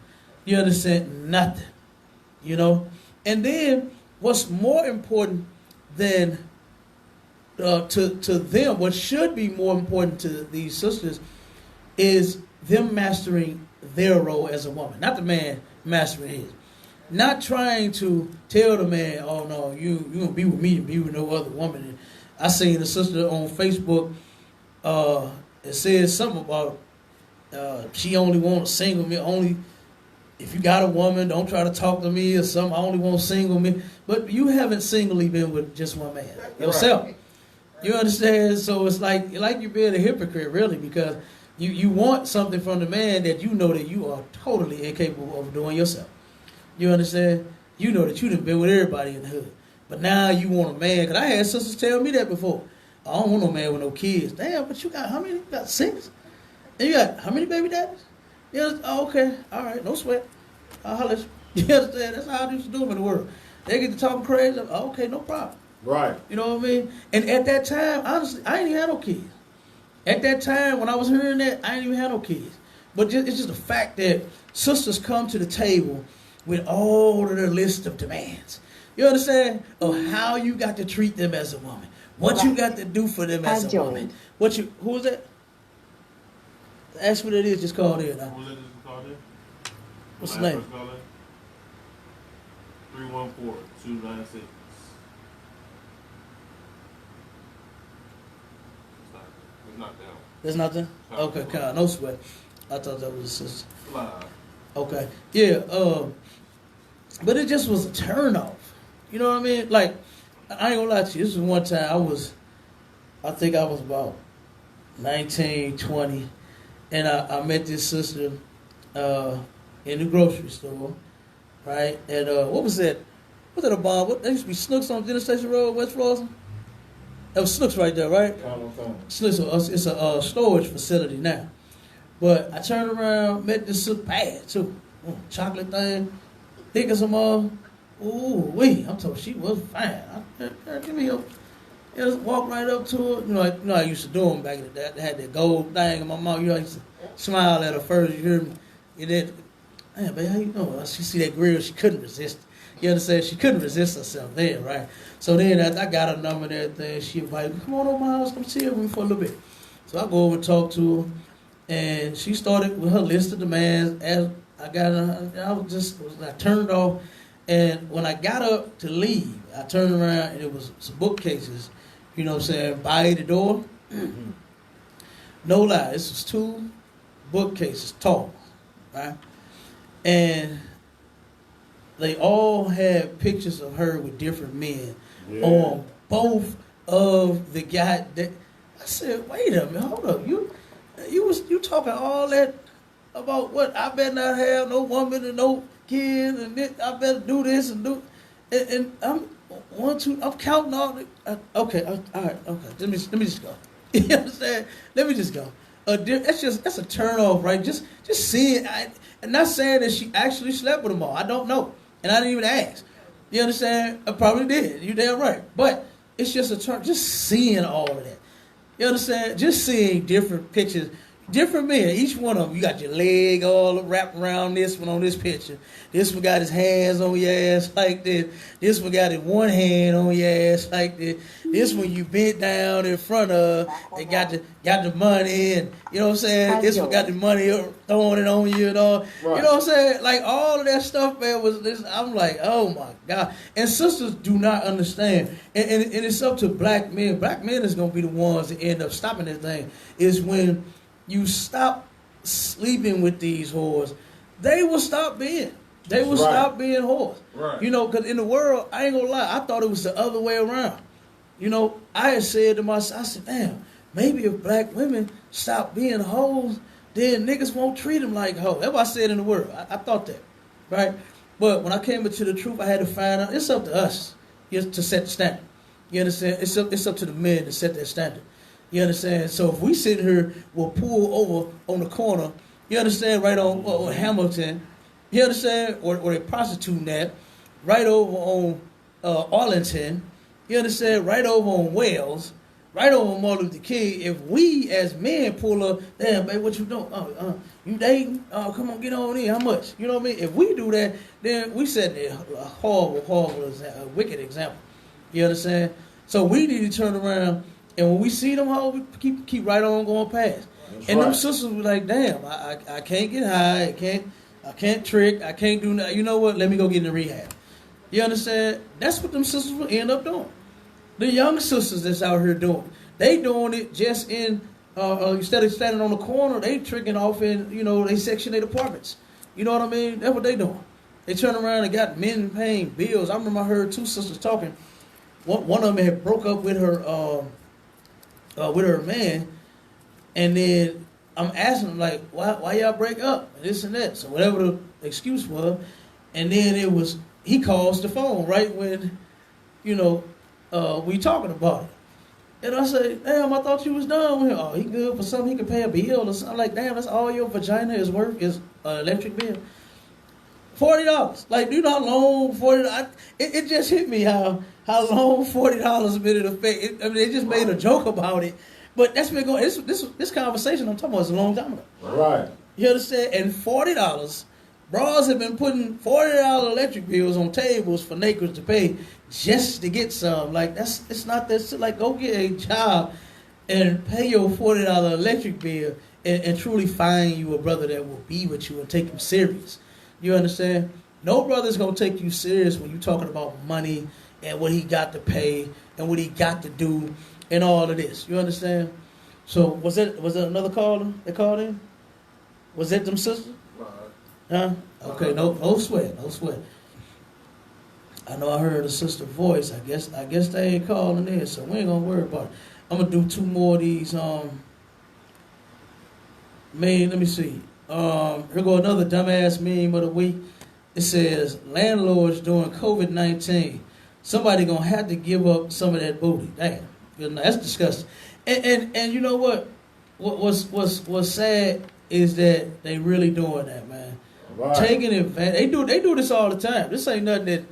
S1: You understand? Nothing. And then what's more important than to them, what should be more important to these sisters, is them mastering their role as a woman, not the man mastering his. Not trying to tell the man, oh no, you gonna be with me and be with no other woman. And I seen a sister on Facebook, it says something about she only wants single me. Only if you got a woman, don't try to talk to me or something. I only want single me. But you haven't singly been with just one man yourself. Right. You understand? So it's like you're being a hypocrite, really, because you want something from the man that you know that you are totally incapable of doing yourself. You understand? You know that you done been with everybody in the hood. But now you want a man. Because I had sisters tell me that before. I don't want no man with no kids. Damn, but you got how many? You got 6? And you got how many baby daddies? You understand? Oh, okay. All right. No sweat. I'll holler at you. You understand? That's how I used to do them in the world. They get to talking crazy. Oh, okay, no problem.
S3: Right.
S1: You know what I mean? And at that time, honestly, I ain't even had no kids. At that time, when I was hearing that, I ain't even had no kids. But it's just the fact that sisters come to the table with all of their list of demands. You understand? Of how you got to treat them as a woman. What you got to do for them as a woman. Who was that? Ask what it is, just called in.
S4: Who was that just called in?
S1: What's the name?
S4: 314-296. It's not down.
S1: There's nothing? Okay, God, no sweat. I thought that was a sister.
S4: Live.
S1: Okay. Yeah, but it just was a turn off. You know what I mean? Like, I ain't gonna lie to you. This was one time I think I was about 19, 20, and I met this sister, in the grocery store, right? And what was that? Was that a bomb? What, there used to be Snooks on Dinner Station Road, West Florissant? That was Snooks right there, right? Snooks, it's a storage facility now. But I turned around, met this super bad too. Chocolate thing, thick as a mother. Ooh, wee! I'm told she was fine. Give me a. Just walk right up to her. You know, I used to do them back in the day. I had that gold thing in my mouth. You know, I used to smile at her first. You hear me? And then, man, babe, how you doing? She see that grill. She couldn't resist. You understand? She couldn't resist herself then, right? So then after I got her number and everything, she invited me, come on over my house, come chill with me for a little bit. So I go over and talk to her, and she started with her list of demands. As I got her, I turned off, and when I got up to leave, I turned around and it was some bookcases, you know what I'm saying, by the door. No lie, this was 2 bookcases tall, right? And they all had pictures of her with different men on both of the guy. That I said, wait a minute, hold up, you talking all that about what I better not have no woman and no kid, and I better do this and do, and I'm I'm counting all the, okay, all right, okay, let me just go. You know what I'm saying? Let me just go. That's a turn off, right? Just seeing, and not saying that she actually slept with them all. I don't know. And I didn't even ask. You understand? I probably did. You damn right. But it's just a turn, just seeing all of that. You understand? Just seeing different pictures, different men. Each one of them, you got your leg all wrapped around this one on this picture. This one got his hands on your ass like this. This one got his one hand on your ass like this. This one you bent down in front of and got the money, and you know what I'm saying? This one got the money throwing it on you and all. Right. You know what I'm saying? Like all of that stuff, man, was this. I'm like, oh my God. And sisters do not understand. And it's up to black men. Black men is gonna be the ones that end up stopping this thing. Is when you stop sleeping with these whores, they will stop being. They will stop being whores. Right. You know, because in the world, I ain't gonna lie, I thought it was the other way around. You know, I had said to myself, I said, damn, maybe if black women stop being hoes, then niggas won't treat them like hoes. That's what I said in the world. I thought that, right? But when I came into the truth, I had to find out, it's up to us to set the standard. You understand? It's up to the men to set that standard. You understand? So if we sit here, we'll pull over on the corner, you understand, right on Hamilton, you understand, or they prostituting that, right over on Arlington, you understand, right over on Wales, right over on Martin Luther King. If we as men pull up, damn, babe, what you doing? You dating? Oh, come on, get on in. How much? You know what I mean? If we do that, then we set a horrible, wicked example. You understand? So we need to turn around, and when we see them hoes, we keep right on going past. That's and them sisters be like, damn, I can't get high, I can't trick, I can't do nothing. You know what? Let me go get in the rehab. You understand? That's what them sisters will end up doing. The young sisters that's out here doing, they doing it just in, instead of standing on the corner, they tricking off in, you know, they Section 8 apartments. You know what I mean? That's what they doing. They turn around and got men paying bills. I remember I heard 2 sisters talking. One of them had broke up with her man, and then I'm asking them, like, why y'all break up? And this and that. So whatever the excuse was, and then it was, he calls the phone right when, you know, we talking about it. And I say, damn, I thought you was done with him. Oh, he good for something, he can pay a bill or something. Like, damn, that's all your vagina is worth is electric bill. $40. Like, you know how long $40? It just hit me how long $40 been in effect. They just made a joke about it. But that's been going, this conversation I'm talking about is a long time ago. Right. You understand? And $40, bras have been putting $40 electric bills on tables for niggas to pay just to get some. Like, it's not that, like, go get a job and pay your $40 electric bill and truly find you a brother that will be with you and take you serious. You understand? No brother's going to take you serious when you're talking about money and what he got to pay and what he got to do and all of this. You understand? So was that another caller that called in? Was that them sisters? Huh? Okay, no sweat. I know I heard a sister voice. I guess they ain't calling in, so we ain't gonna worry about it. I'm gonna do 2 more of these. Man, let me see. Here go another dumbass meme of the week. It says, landlords during COVID-19, somebody gonna have to give up some of that booty. Damn, you know, that's disgusting. And you know what? What's sad is that they really doing that, man.
S3: Right.
S1: Taking advantage. They do this all the time. This ain't nothing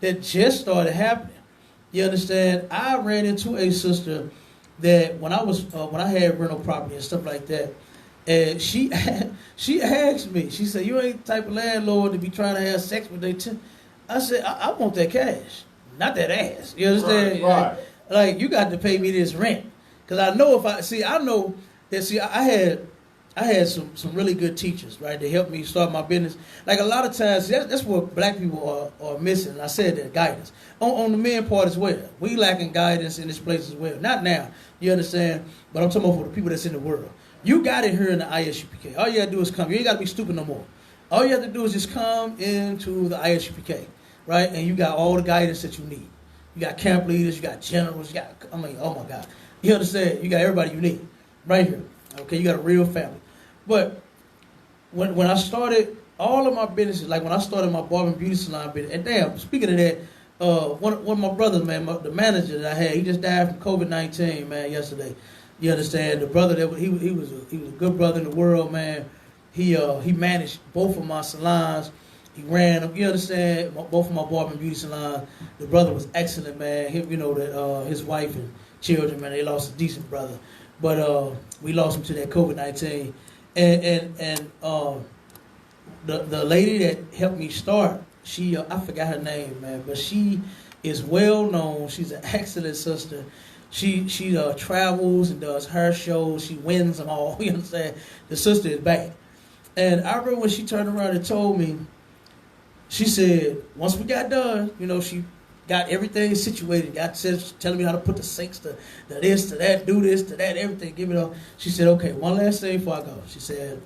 S1: that just started happening. You understand? I ran into a sister that when I had rental property and stuff like that, and she asked me, she said, "You ain't the type of landlord to be trying to have sex with their tenant." I said, I want that cash, not that ass. You understand?
S3: Right.
S1: Like you got to pay me this rent. Because I know I had some really good teachers, right? They helped me start my business. Like a lot of times, that's what black people are missing. And I said that guidance. On the men part as well. We lacking guidance in this place as well. Not now, you understand? But I'm talking about for the people that's in the world. You got it here in the ISUPK. All you got to do is come. You ain't got to be stupid no more. All you have to do is just come into the ISUPK, right? And you got all the guidance that you need. You got camp leaders, you got generals, oh my God. You understand? You got everybody you need right here. Okay, you got a real family. But when I started all of my businesses, like when I started my barber and beauty salon business, and damn, speaking of that, one of my brothers, man, the manager that I had, he just died from COVID-19, man, yesterday. You understand? The brother that he was a good brother in the world, man. He managed both of my salons. He ran them. You understand? Both of my barber and beauty salons. The brother was excellent, man. His wife and children, man, they lost a decent brother. But we lost him to that COVID-19. And the lady that helped me start, she I forgot her name, man, but she is well known. She's an excellent sister. She travels and does hair shows. She wins them all. You understand? The sister is bad. And I remember when she turned around and told me, she said, once we got done, you know, she got everything situated. Telling me how to put the sinks to this, to that, do this, to that, everything, give it up. She said, okay, one last thing before I go. She said,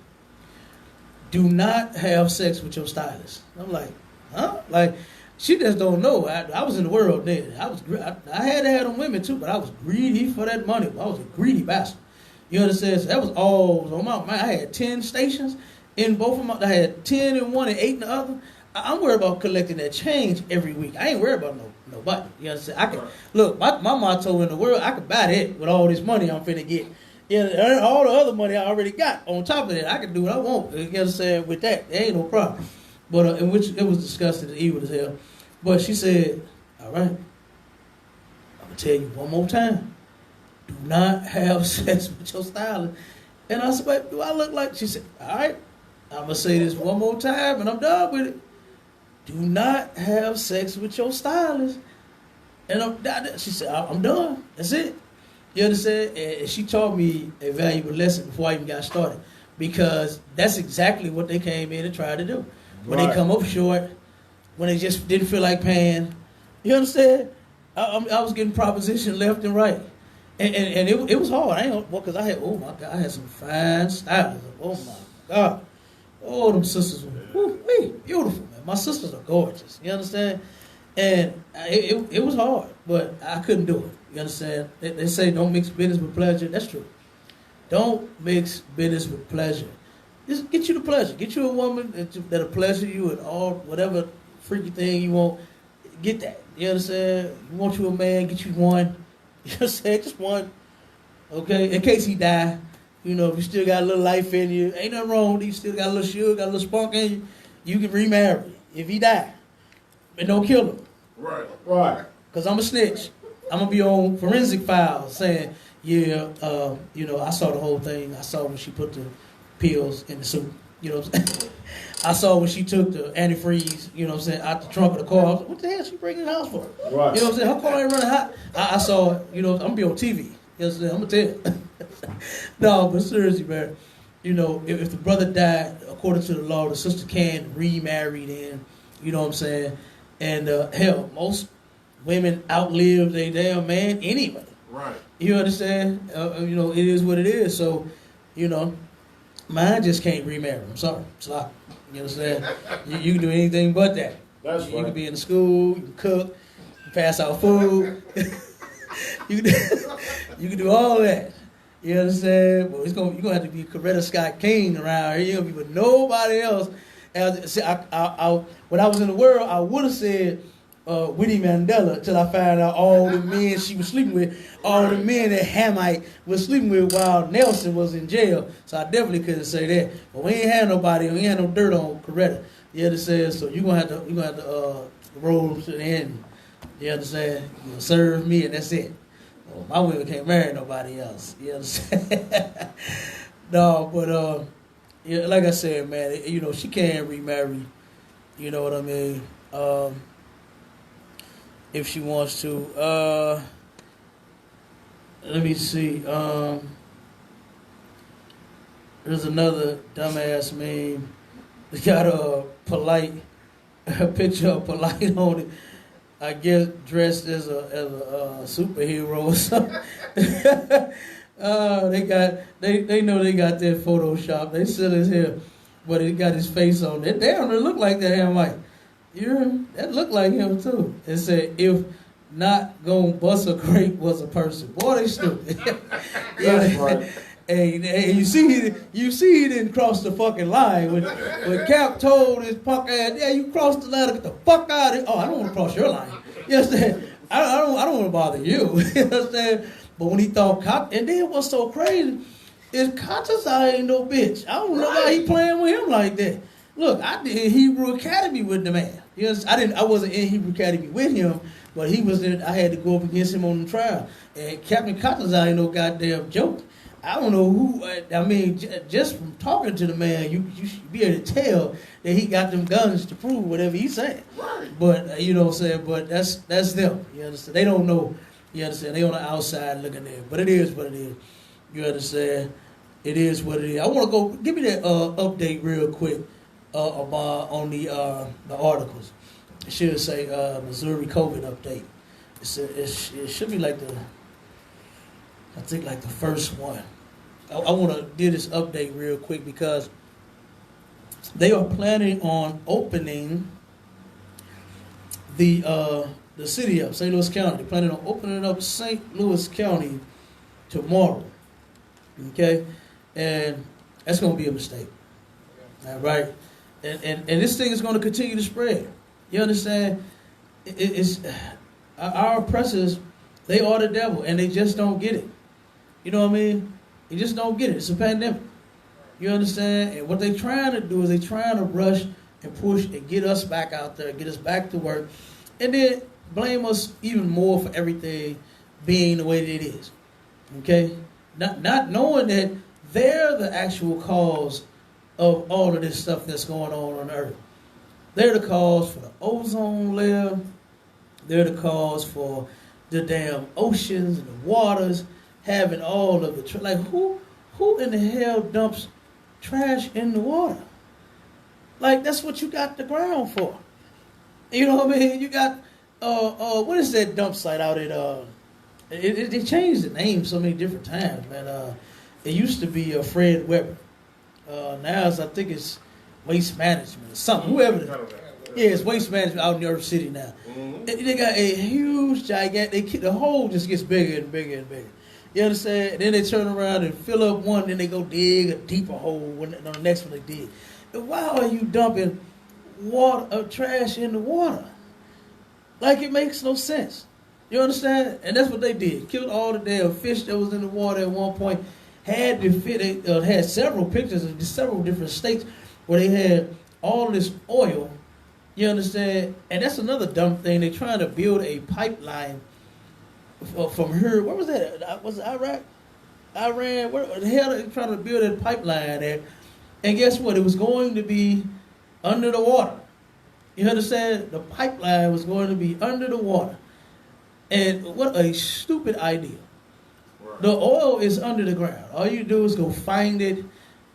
S1: do not have sex with your stylist. I'm like, huh? Like, she just don't know. I was in the world then. I had to have them women too, but I was greedy for that money. I was a greedy bastard. You understand? So that was all on my mind. I had 10 stations in both of my, I had 10 in one and 8 in the other. I'm worried about collecting that change every week. I ain't worried about nobody. You understand? I can look. My motto in the world, I could buy that with all this money I'm finna get. Yeah, all the other money I already got. On top of that, I can do what I want. You understand? With that, there ain't no problem. But in which it was disgusting and evil as hell. But she said, "All right, I'm gonna tell you one more time. Do not have sex with your stylist." And I said, "Wait, do I look like?" She said, "All right, I'm gonna say this one more time, and I'm done with it. Do not have sex with your stylist." And she said, "I'm done. That's it." You understand? And she taught me a valuable lesson before I even got started. Because that's exactly what they came in and tried to do. When they come up short, when they just didn't feel like paying. You understand? I was getting proposition left and right. And it was hard. I ain't because I had, oh my God, I had some fine stylists. Oh my God. Oh, them sisters were beautiful, man. My sisters are gorgeous. You understand? And it was hard, but I couldn't do it. You understand? They say don't mix business with pleasure. That's true. Don't mix business with pleasure. Just get you the pleasure. Get you a woman that'll pleasure you and all whatever freaky thing you want. Get that. You understand? You want you a man, get you one. You understand? Just one. Okay? In case he die, you know, if you still got a little life in you, ain't nothing wrong with you. Still got a little sugar, got a little spunk in you. You can remarry if he die. But don't kill him.
S3: Right.
S1: Because I'm a snitch. I'm going to be on forensic files saying, yeah, you know, I saw the whole thing. I saw when she put the pills in the soup. You know what I'm saying? I saw when she took the antifreeze, you know what I'm saying, out the trunk of the car. I was like, what the hell is she bringing in the house for?
S3: Right.
S1: You know what I'm saying? Her car ain't running hot. I saw it, you know, I'm going to be on TV. You know what I'm saying? I'm going to tell you. No, but seriously, man, you know, if the brother died, according to the law, the sister can remarry then, you know what I'm saying? And hell, most women outlive their damn man anyway.
S4: Right.
S1: You understand? You know, it is what it is. So, you know, mine just can't remarry. I'm sorry. It's like, you understand? You can do anything but that.
S3: That's
S1: You
S3: right.
S1: can be in the school, you can cook, you can pass out food. you can do all that. You understand? But you're gonna have to be Coretta Scott King around here. You gonna be with nobody else. See, when I was in the world, I would have said Winnie Mandela till I found out all the men she was sleeping with, all the men that Hamite was sleeping with while Nelson was in jail. So I definitely couldn't say that. But we ain't had nobody, we ain't had no dirt on Coretta. You understand? So you're gonna have to roll to the end. You understand? You know, serve me and that's it. Well, my women can't marry nobody else. You understand? No, but yeah, like I said, man, you know, she can remarry. You know what I mean? If she wants to. Let me see. There's another dumbass meme. It's got a picture of Polite on it. I guess dressed as a superhero or something. They know they got that Photoshop. They sit his hair, but it got his face on it. They don't look like that. I'm like, that look like him too. It said, if not gonna bust a grape was a person. Boy, they stupid.
S3: That's right.
S1: Hey, you see he didn't cross the fucking line. When Cap told his punk ass, yeah, you crossed the line, get the fuck out of here. Oh, I don't want to cross your line. You understand? I don't want to bother you. You understand? But when he thought and then what's so crazy is Katazai ain't no bitch. I don't know why he playing with him like that. Look, I did Hebrew Academy with the man. You know, I wasn't in Hebrew Academy with him, but he was in. I had to go up against him on the trial. And Captain Katazai ain't no goddamn joke. I don't know who. I mean, just from talking to the man, you should be able to tell that he got them guns to prove whatever he's saying.
S4: Right.
S1: But you know what I'm saying. But that's them. You understand? They don't know. You understand? They on the outside looking in. But it is what it is. You understand? It is what it is. I want to go. Give me that update real quick about on the articles. It should say Missouri COVID update. It should be like I think like the first one. I want to do this update real quick because they are planning on opening the city of St. Louis County. They're planning on opening up St. Louis County tomorrow. Okay? And that's going to be a mistake. All right? And this thing is going to continue to spread. You understand? It's our oppressors, they are the devil, and they just don't get it. You know what I mean? They just don't get it. It's a pandemic. You understand? And what they're trying to do is they're trying to rush and push and get us back out there, get us back to work, and then blame us even more for everything being the way that it is. Okay? Not knowing that they're the actual cause of all of this stuff that's going on Earth. They're the cause for the ozone layer. They're the cause for the damn oceans and the waters having all of the like who in the hell dumps trash in the water? Like that's what you got the ground for. You know what I mean? You got what is that dump site out at they changed the name so many different times, man. It used to be Fred Weber. Now I think it's Waste Management or something. Whoever yeah, it's Waste Management out in New York City now. Mm-hmm. They got a huge, gigantic. The hole just gets bigger and bigger and bigger. You understand? And then they turn around and fill up one, then they go dig a deeper hole when on the next one they dig. And why are you dumping trash in the water? Like it makes no sense. You understand? And that's what they did. Killed all the damn fish that was in the water at one point. Had several pictures of several different states where they had all this oil. You understand? And that's another dumb thing. They're trying to build a pipeline from here. Where was that? Was it Iraq? Iran? Where the hell are they trying to build a pipeline at? And guess what? It was going to be under the water. You understand? The pipeline was going to be under the water. And what a stupid idea. Right. The oil is under the ground. All you do is go find it.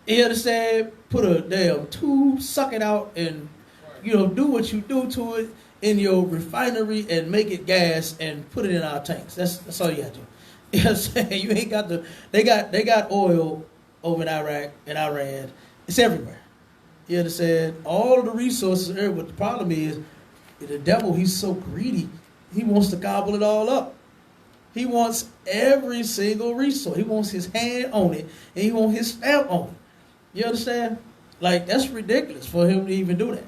S1: You understand? Put a damn tube, suck it out, and do what you do to it in your refinery and make it gas and put it in our tanks. That's all you got to do. You know what I'm saying? You ain't got they got oil over in Iraq and Iran. It's everywhere. You understand? All of the resources are everywhere. But the problem is the devil, he's so greedy, he wants to gobble it all up. He wants every single resource. He wants his hand on it, and he wants his stamp on it. You understand? Like, that's ridiculous for him to even do that.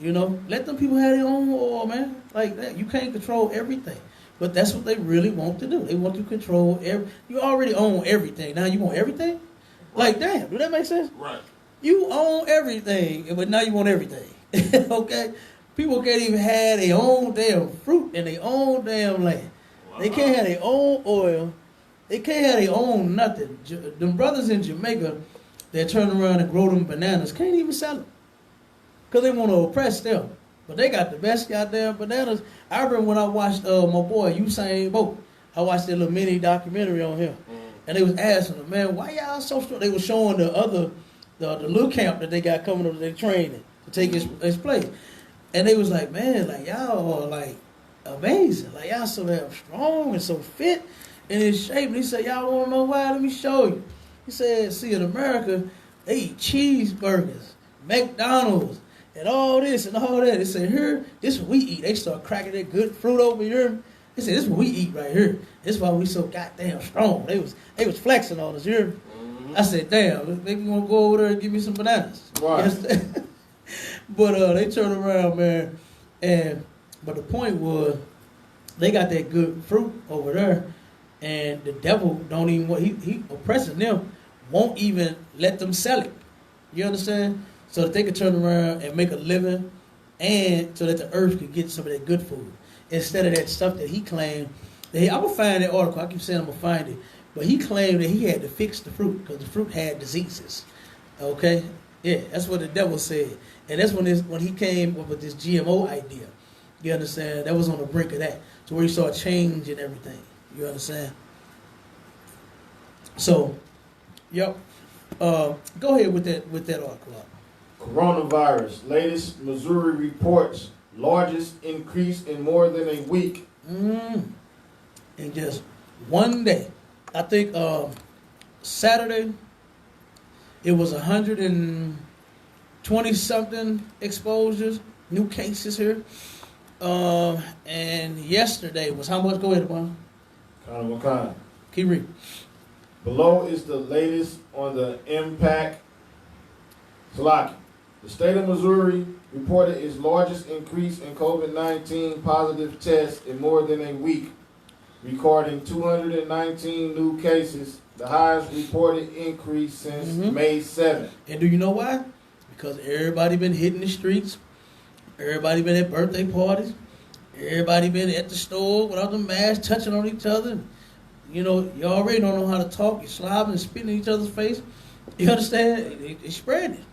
S1: You know, let them people have their own oil, man. Like that, you can't control everything. But that's what they really want to do. They want to control you already own everything. Now you want everything? Like, damn, do that make sense?
S4: Right.
S1: You own everything, but now you want everything. Okay? People can't even have their own damn fruit in their own damn land.
S4: Wow.
S1: They can't have their own oil. They can't have their own nothing. Them brothers in Jamaica that turn around and grow them bananas can't even sell them. Because they want to oppress them. But they got the best goddamn bananas. I remember when I watched my boy Usain Bolt. I watched that little mini documentary on him. And they was asking him, man, why y'all so strong? They was showing the little camp that they got coming up, they training to take his place. And they was like, man, like y'all are like amazing. Like y'all so damn strong and so fit and in shape. And he said, y'all want to know why? Let me show you. He said, see, in America, they eat cheeseburgers, McDonald's, and all this and all that. They said, here, this is what we eat. They start cracking that good fruit over here. They said, this is what we eat right here. This is why we so goddamn strong. They was flexing on us here. I said, damn, maybe you want to go over there and give me some bananas.
S3: Right.
S1: But they turned around, man. But the point was, they got that good fruit over there. And the devil don't even want, he oppressing them, won't even let them sell it. You understand? So that they could turn around and make a living, and so that the earth could get some of that good food. Instead of that stuff that he claimed, I'm going to find that article, I keep saying I'm going to find it, but he claimed that he had to fix the fruit, because the fruit had diseases. Okay? Yeah, that's what the devil said. And that's when he came up with this GMO idea. You understand? That was on the brink of that. So where he saw change and everything. You understand? So, yep. Go ahead with that article.
S3: Coronavirus. Latest Missouri reports largest increase in more than a week.
S1: In just one day. I think Saturday, it was 120-something exposures, new cases here. And yesterday was how much? Go ahead, Juan.
S3: Kind of a kind.
S1: Keep reading.
S3: Below is the latest on the impact. Salaki. The state of Missouri reported its largest increase in COVID-19 positive tests in more than a week, recording 219 new cases, the highest reported increase since May 7th.
S1: And do you know why? Because everybody been hitting the streets. Everybody been at birthday parties. Everybody been at the store without the mask, touching on each other. You know, you already don't know how to talk. You're slobbing and spitting in each other's face. You understand? They spreading it.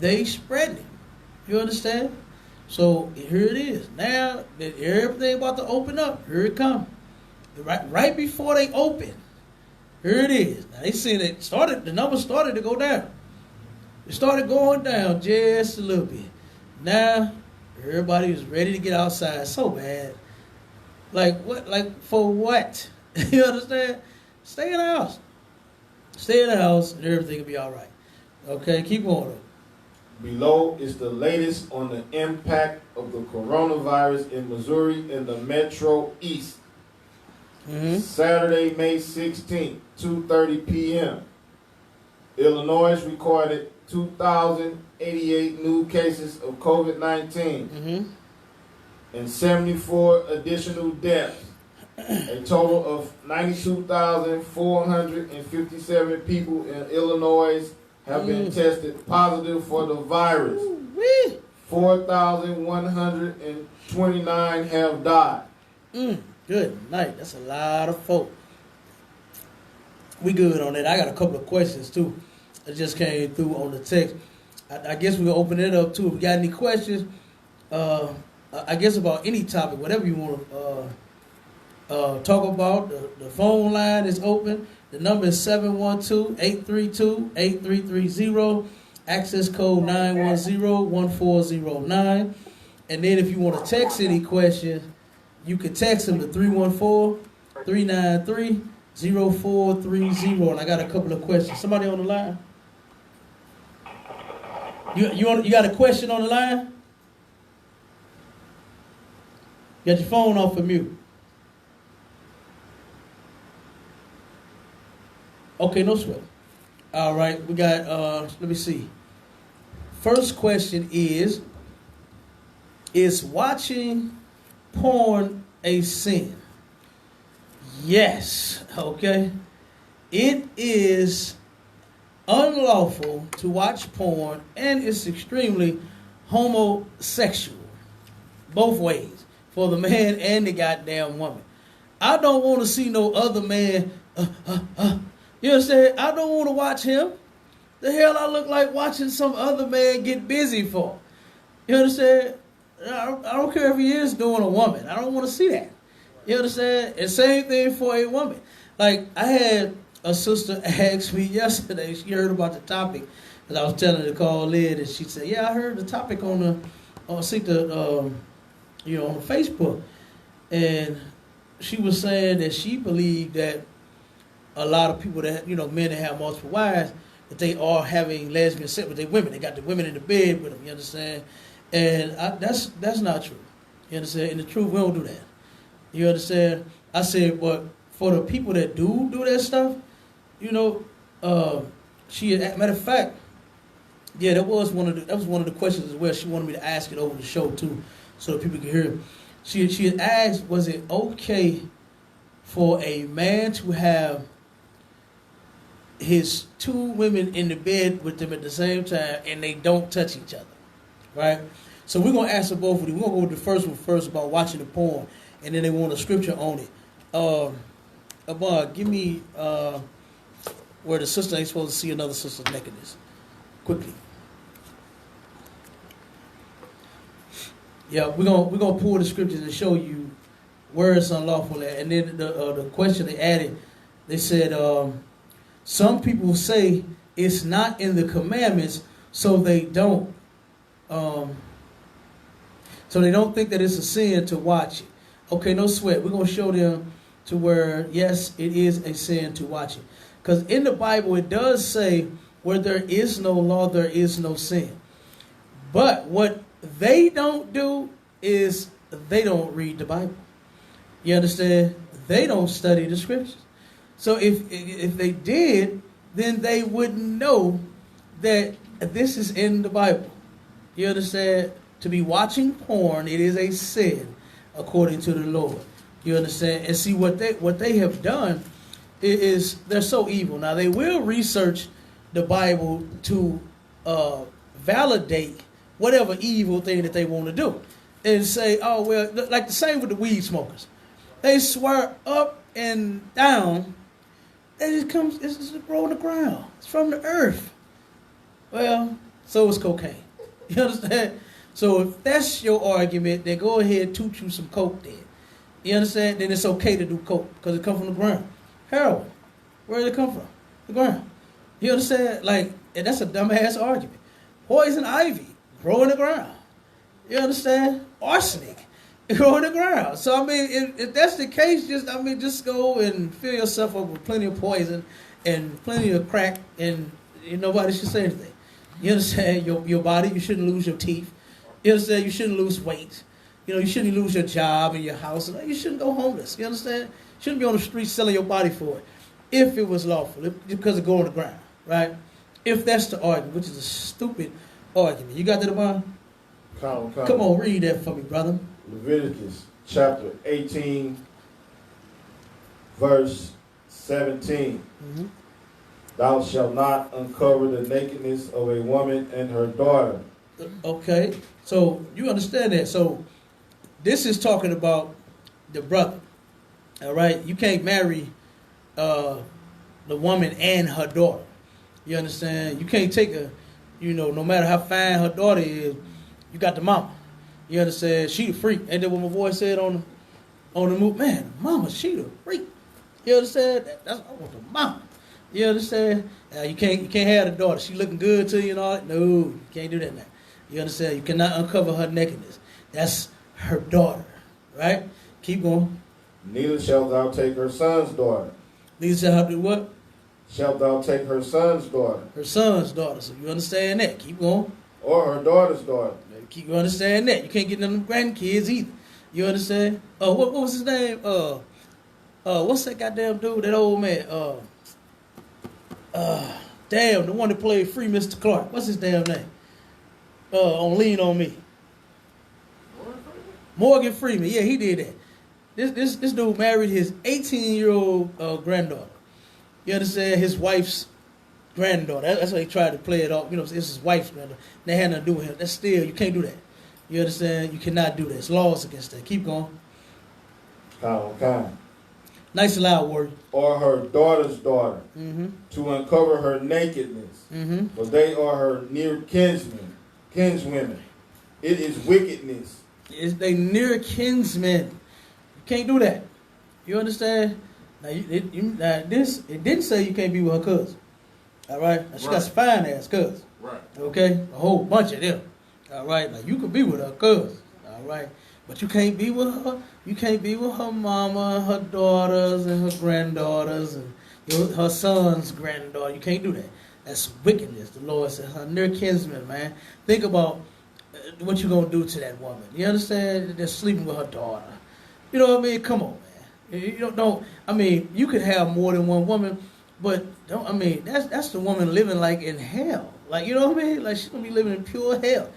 S1: They spreading it. You understand? So here it is. Now that everything about to open up, here it comes. Right before they open, here it is. Now they see that the numbers started to go down. It started going down just a little bit. Now everybody is ready to get outside so bad. Like what? Like for what? You understand? Stay in the house. Stay in the house and everything will be all right. Okay, keep going.
S3: Below is the latest on the impact of the coronavirus in Missouri and the Metro East. Saturday, May 16th, 2:30 p.m. Illinois recorded 2,088 new cases of COVID-19 and 74 additional deaths. A total of 92,457 people in Illinois have been tested positive for the virus. 4,129 have died.
S1: Good night. That's a lot of folk. We good on that. I got a couple of questions too. I just came through on the text. I guess we'll open it up too. If you got any questions, I guess about any topic, whatever you want to talk about. The phone line is open. The number is 712-832-8330. Access code 910-1409. And then if you want to text any questions, you can text them to 314-393-0430. And I got a couple of questions. Somebody on the line? You got a question on the line? You got your phone off of mute. Okay, no sweat. All right, we got, let me see. First question is watching porn a sin? Yes, okay. It is unlawful to watch porn, and it's extremely homosexual, both ways, for the man and the goddamn woman. I don't want to see no other man, you understand? I don't want to watch him. The hell I look like watching some other man get busy for? You understand? I don't care if he is doing a woman. I don't want to see that. You understand? And same thing for a woman. Like, I had a sister ask me yesterday, she heard about the topic, because I was telling her to call in, and she said, yeah, I heard the topic on the Facebook. And she was saying that she believed that a lot of people that, men that have multiple wives, that they are having lesbian sex with their women. They got the women in the bed with them, you understand? And that's not true. You understand? In the truth, we don't do that. You understand? I said, but for the people that do that stuff, matter of fact, yeah, that was one of the questions as well. She wanted me to ask it over the show too, so that people could hear it. She had asked, was it okay for a man to have his two women in the bed with them at the same time and they don't touch each other, right? So we're going to answer both of these. We're going to go with the first one first about watching the porn, and then they want a scripture on it. Abba, give me where the sister ain't supposed to see another sister's nakedness. Quickly. Yeah, we're gonna pull the scriptures and show you where it's unlawful at. And then the question they added, they said, some people say it's not in the commandments, so they don't think that it's a sin to watch it. Okay, no sweat. We're gonna show them to where, yes, it is a sin to watch it. Because in the Bible, it does say, where there is no law, there is no sin. But what they don't do is they don't read the Bible. You understand? They don't study the scriptures. So if they did, then they wouldn't know that this is in the Bible. You understand? To be watching porn, it is a sin according to the Lord. You understand? And see what they have done is they're so evil. Now they will research the Bible to validate whatever evil thing that they want to do, and say, oh well, like the same with the weed smokers. They swear up and down that it's just growing the ground. It's from the earth. Well, so is cocaine. You understand? So if that's your argument, then go ahead and toot you some coke then. You understand? Then it's okay to do coke because it comes from the ground. Heroin, where did it come from? The ground. You understand? Like, and that's a dumbass argument. Poison ivy, grow in the ground. You understand? Arsenic, grow in the ground. So I mean, if that's the case, just go and fill yourself up with plenty of poison and plenty of crack, and nobody should say anything. You understand? Your body, you shouldn't lose your teeth. You understand? You shouldn't lose weight. You shouldn't lose your job and your house. You shouldn't go homeless. You understand? You shouldn't be on the street selling your body for it. If it was lawful, because it go on the ground, right? If that's the argument, which is a stupid argument. You got that, Abon? Come on, read that for me, brother.
S3: Leviticus chapter 18, verse 17. Mm-hmm. Thou shalt not uncover the nakedness of a woman and her daughter.
S1: Okay, so you understand that. So this is talking about the brother, all right? You can't marry the woman and her daughter. You understand? You can't take her, no matter how fine her daughter is, you got the mama. You understand? She the freak. Ain't that what my boy said on the move? Man, mama, she the freak. You understand? That's I want the mama. You understand? You can't have the daughter. She looking good to you and all that. No, you can't do that now. You understand? You cannot uncover her nakedness. That's her daughter, right? Keep going.
S3: Neither shalt thou take her son's daughter.
S1: Neither shalt thou do what?
S3: Shalt thou take her son's daughter.
S1: Her son's daughter. So you understand that? Keep going.
S3: Or her daughter's daughter.
S1: You understand that? You can't get none of them grandkids either. You understand? What was his name? What's that goddamn dude? That old man? Damn, the one that played Free Mr. Clark. What's his damn name? On Lean on Me. Morgan Freeman. Yeah, he did that. This dude married his 18-year-old granddaughter. You understand? His wife's granddaughter. That's why he tried to play it off. You know, it's his wife's granddaughter. They had nothing to do with him. That's still, you can't do that. You understand? You cannot do that. It's laws against that. Keep going.
S3: Kind.
S1: Nice and loud word.
S3: Or her daughter's daughter,
S1: Mm-hmm.
S3: to uncover her nakedness,
S1: Mm-hmm.
S3: for they are her near kinswomen. It is wickedness.
S1: It's they near kinsmen. You can't do that. You understand? Now, it didn't say you can't be with her cousin. All right? Now, she got some fine ass cousins.
S4: Right.
S1: Okay? A whole bunch of them. All right? Now, you could be with her cousin. All right? But you can't be with her. You can't be with her mama, her daughters, and her granddaughters, and her son's granddaughter. You can't do that. That's wickedness. The Lord said, her near kinsman, man. Think about what you're going to do to that woman. You understand? They're sleeping with her daughter. You know what I mean? Come on, man. You don't I mean, you could have more than one woman, but that's the woman living like in hell. Like, you know what I mean? Like, she's going to be living in pure hell.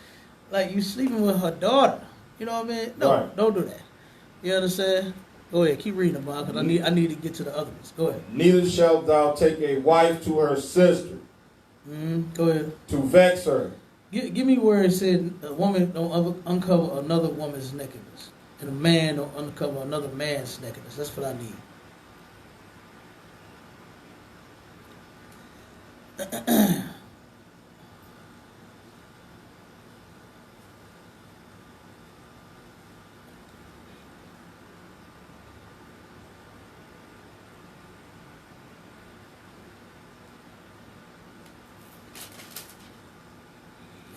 S1: Like, you sleeping with her daughter. You know what I mean? No,
S3: Right.
S1: Don't do that. You understand? Go ahead, keep reading about because I need to get to the other ones. Go ahead.
S3: Neither shalt thou take a wife to her sister,
S1: Go ahead.
S3: to vex her.
S1: Give me where it said a woman don't uncover another woman's nakedness, and a man don't uncover another man's nakedness. That's what I need.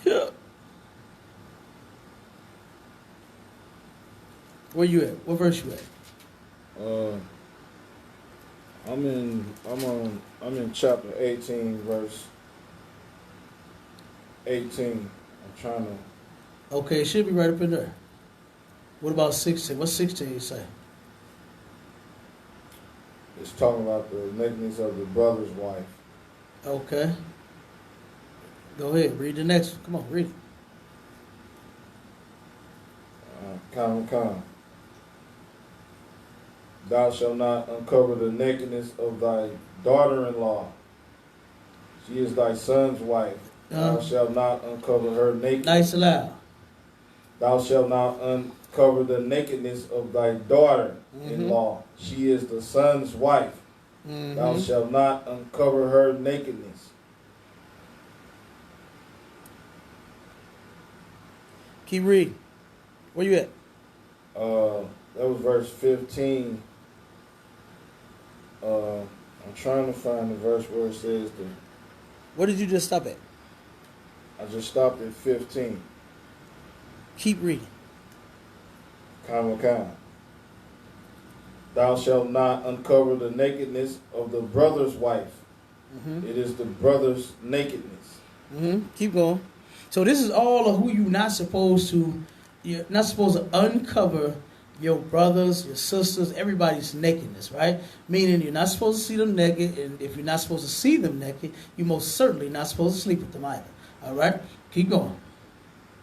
S1: Yeah. Where you at? What verse you at?
S3: I'm in chapter 18, verse 18. I'm trying to.
S1: Okay, it should be right up in there. What about 16? What's 16 say?
S3: It's talking about the nakedness of the brother's wife.
S1: Okay. Go ahead, read the next one. Come on, read it.
S3: Come. Thou shalt not uncover the nakedness of thy daughter-in-law. She is thy son's wife. Thou shalt not uncover her nakedness.
S1: Nice and loud.
S3: Thou shalt not uncover the nakedness of thy daughter-in-law. She is the son's wife. Thou shalt not uncover her nakedness.
S1: Keep reading. Where you at?
S3: That was verse 15. I'm trying to find the verse where it says the.
S1: What did you just stop at?
S3: I just stopped at 15.
S1: Keep reading.
S3: Comma. Thou shalt not uncover the nakedness of the brother's wife. It is the brother's nakedness.
S1: Keep going. So this is all of who you're not supposed to uncover your brothers, your sisters, everybody's nakedness, right? Meaning you're not supposed to see them naked, and if you're not supposed to see them naked, you're most certainly not supposed to sleep with them either. All right? Keep going.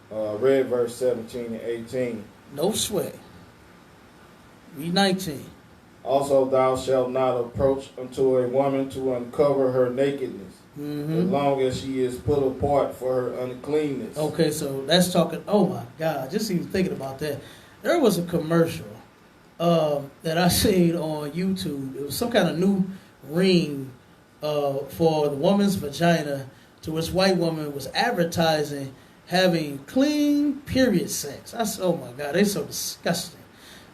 S3: Read verse 17 and 18.
S1: No sweat. Read 19.
S3: Also thou shalt not approach unto a woman to uncover her nakedness, as long as she is put apart for her uncleanness.
S1: Okay, so that's talking, oh my God, just even thinking about that. There was a commercial that I seen on YouTube. It was some kind of new ring for the woman's vagina, to which white woman was advertising having clean period sex. I said, oh my God, they so disgusting.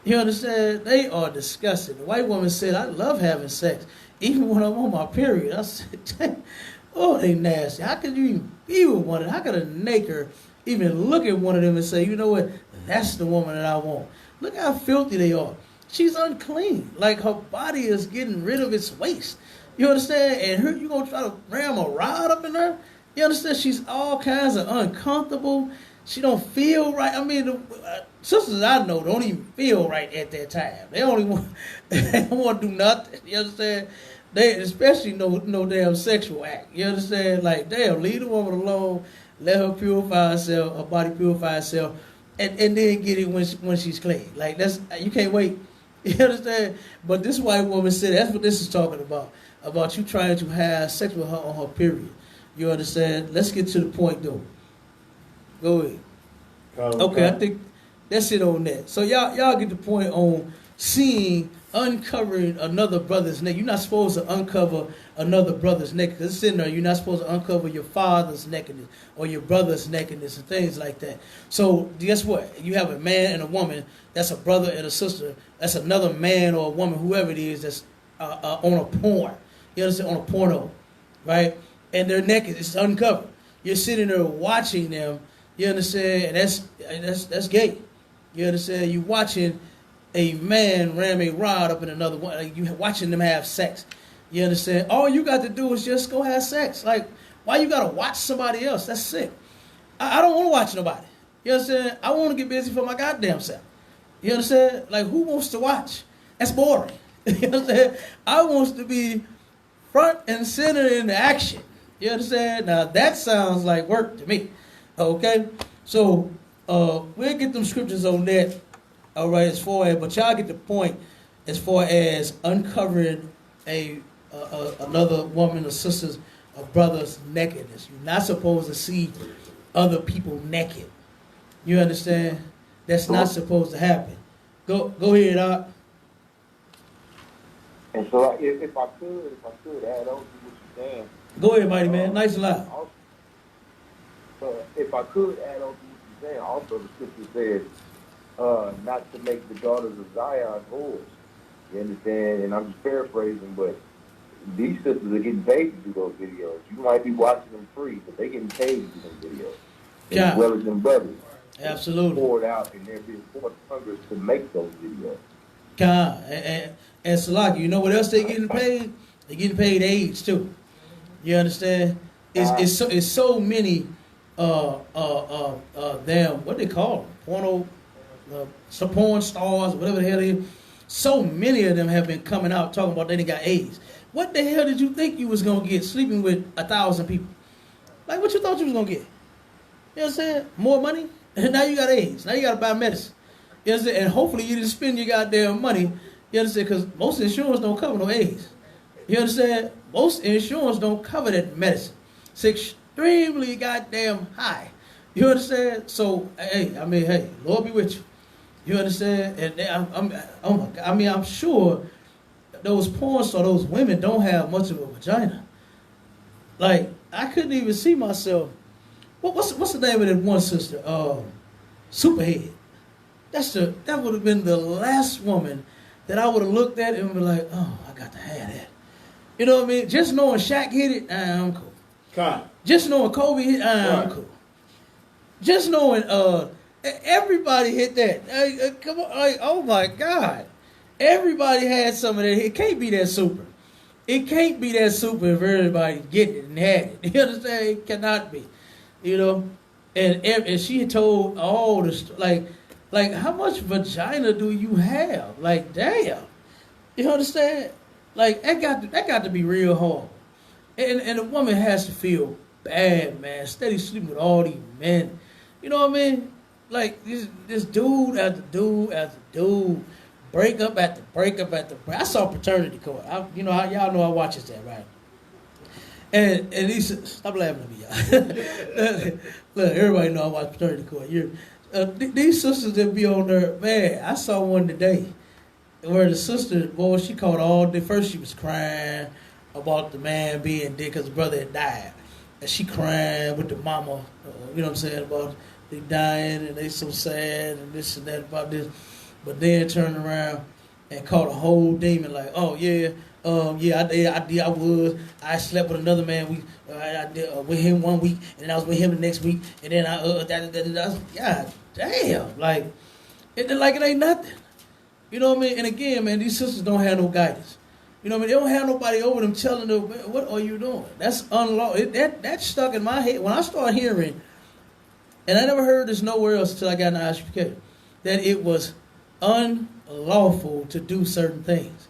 S1: You understand? They are disgusting. The white woman said, I love having sex, even when I'm on my period. I said, oh, they nasty. How could you even be with one of them? How could a naked even look at one of them and say, you know what, that's the woman that I want? Look how filthy they are. She's unclean. Like, her body is getting rid of its waste. You understand? And you're going to try to ram a rod up in her? You understand? She's all kinds of uncomfortable. She don't feel right. I mean, the sisters I know don't even feel right at that time. They only want, they don't want to do nothing. You understand? They especially no damn sexual act. You understand? Like, damn, leave the woman alone, let her purify herself, her body purify herself, and then get it when she's clean. Like, that's, you can't wait. You understand? But this white woman said, that's what this is talking about you trying to have sex with her on her period. You understand? Let's get to the point though. Go ahead. Okay, I think that's it on that. So y'all get the point on uncovering another brother's neck. You're not supposed to uncover another brother's neck, because it's in there. You're not supposed to uncover your father's nakedness or your brother's nakedness and things like that. So guess what? You have a man and a woman. That's a brother and a sister. That's another man or a woman, whoever it is, that's on a porn. You understand? On a porno, right? And their neck is uncovered. You're sitting there watching them. You understand? And that's gay. You understand? You watching a man ram a rod up in another one. Like, you watching them have sex. You understand? All you got to do is just go have sex. Like, why you got to watch somebody else? That's sick. I don't want to watch nobody. You understand? I want to get busy for my goddamn self. You understand? Like, who wants to watch? That's boring. You understand? I want to be front and center in the action. You understand? Now, that sounds like work to me. Okay? So, we'll get them scriptures on that. All right, as far as, but y'all get the point as far as uncovering another woman or sister's or brother's nakedness. You're not supposed to see other people naked. You understand? That's not supposed to happen. Go ahead, Doc.
S6: And so, if I could add on to what you're saying.
S1: Go ahead, mighty man. Nice and loud.
S6: If I could add on to what you're saying, also the scripture says, not to make the daughters of Zion whores. You understand? And I'm just paraphrasing, but these sisters are getting paid to do those videos. You might be watching them free, but they're getting paid to do them videos.
S1: Yeah.
S6: As well as them brothers.
S1: Absolutely.
S6: Poured out, and they're being poured Congress to make those videos.
S1: God, and Salaki, you know what else they getting paid? They're getting paid AIDS too. You understand? It's so many damn, what they call them? Some porn stars, whatever the hell they is. So many of them have been coming out talking about they done got AIDS. What the hell did you think you was gonna get sleeping with 1,000 people? Like, what you thought you was gonna get? You know what I'm saying? More money? And now you got AIDS. Now you gotta buy medicine. You understand? And hopefully you didn't spend your goddamn money. You understand? Because most insurance don't cover no AIDS. You understand? Most insurance don't cover that medicine. It's extremely goddamn high. You understand? So, hey, Lord be with you. You understand? And oh my God. I mean, I'm sure those porn stars, those women don't have much of a vagina. Like, I couldn't even see myself. What's the name of that one sister? Superhead. That would have been the last woman that I would have looked at and be like, oh, I got to have that. You know what I mean? Just knowing Shaq hit it, I'm cool. Just knowing Kobe hit, I'm cool. Just knowing everybody hit that. Come on, like, oh my God. Everybody had some of that. It can't be that super. It can't be that super if everybody getting it and had it. You understand? It cannot be. You know? And she told all the, like how much vagina do you have? Like, damn. You understand? Like, that got to be real hard. And the woman has to feel bad, man. Steady sleeping with all these men. You know what I mean? Like, this dude after dude after dude, breakup after breakup after breakup. I saw Paternity Court. Y'all know I watches that, right? And these, stop laughing at me, y'all. Look, everybody know I watch Paternity Court. These sisters that be on there, man, I saw one today where the sister, boy, she called all day. First she was crying about the man being dead because the brother had died. And she crying with the mama, you know what I'm saying, about they dying and they so sad and this and that about this. But then turned around and caught a whole demon like, oh yeah, I was. I slept with another man. I did with him 1 week, and then I was with him the next week, and then God damn, like it ain't nothing. You know what I mean? And again, man, these sisters don't have no guidance. You know what I mean? They don't have nobody over them telling them, what are you doing? That's unlawful. That stuck in my head when I started hearing, and I never heard this nowhere else until I got in the ISPK, that it was unlawful to do certain things.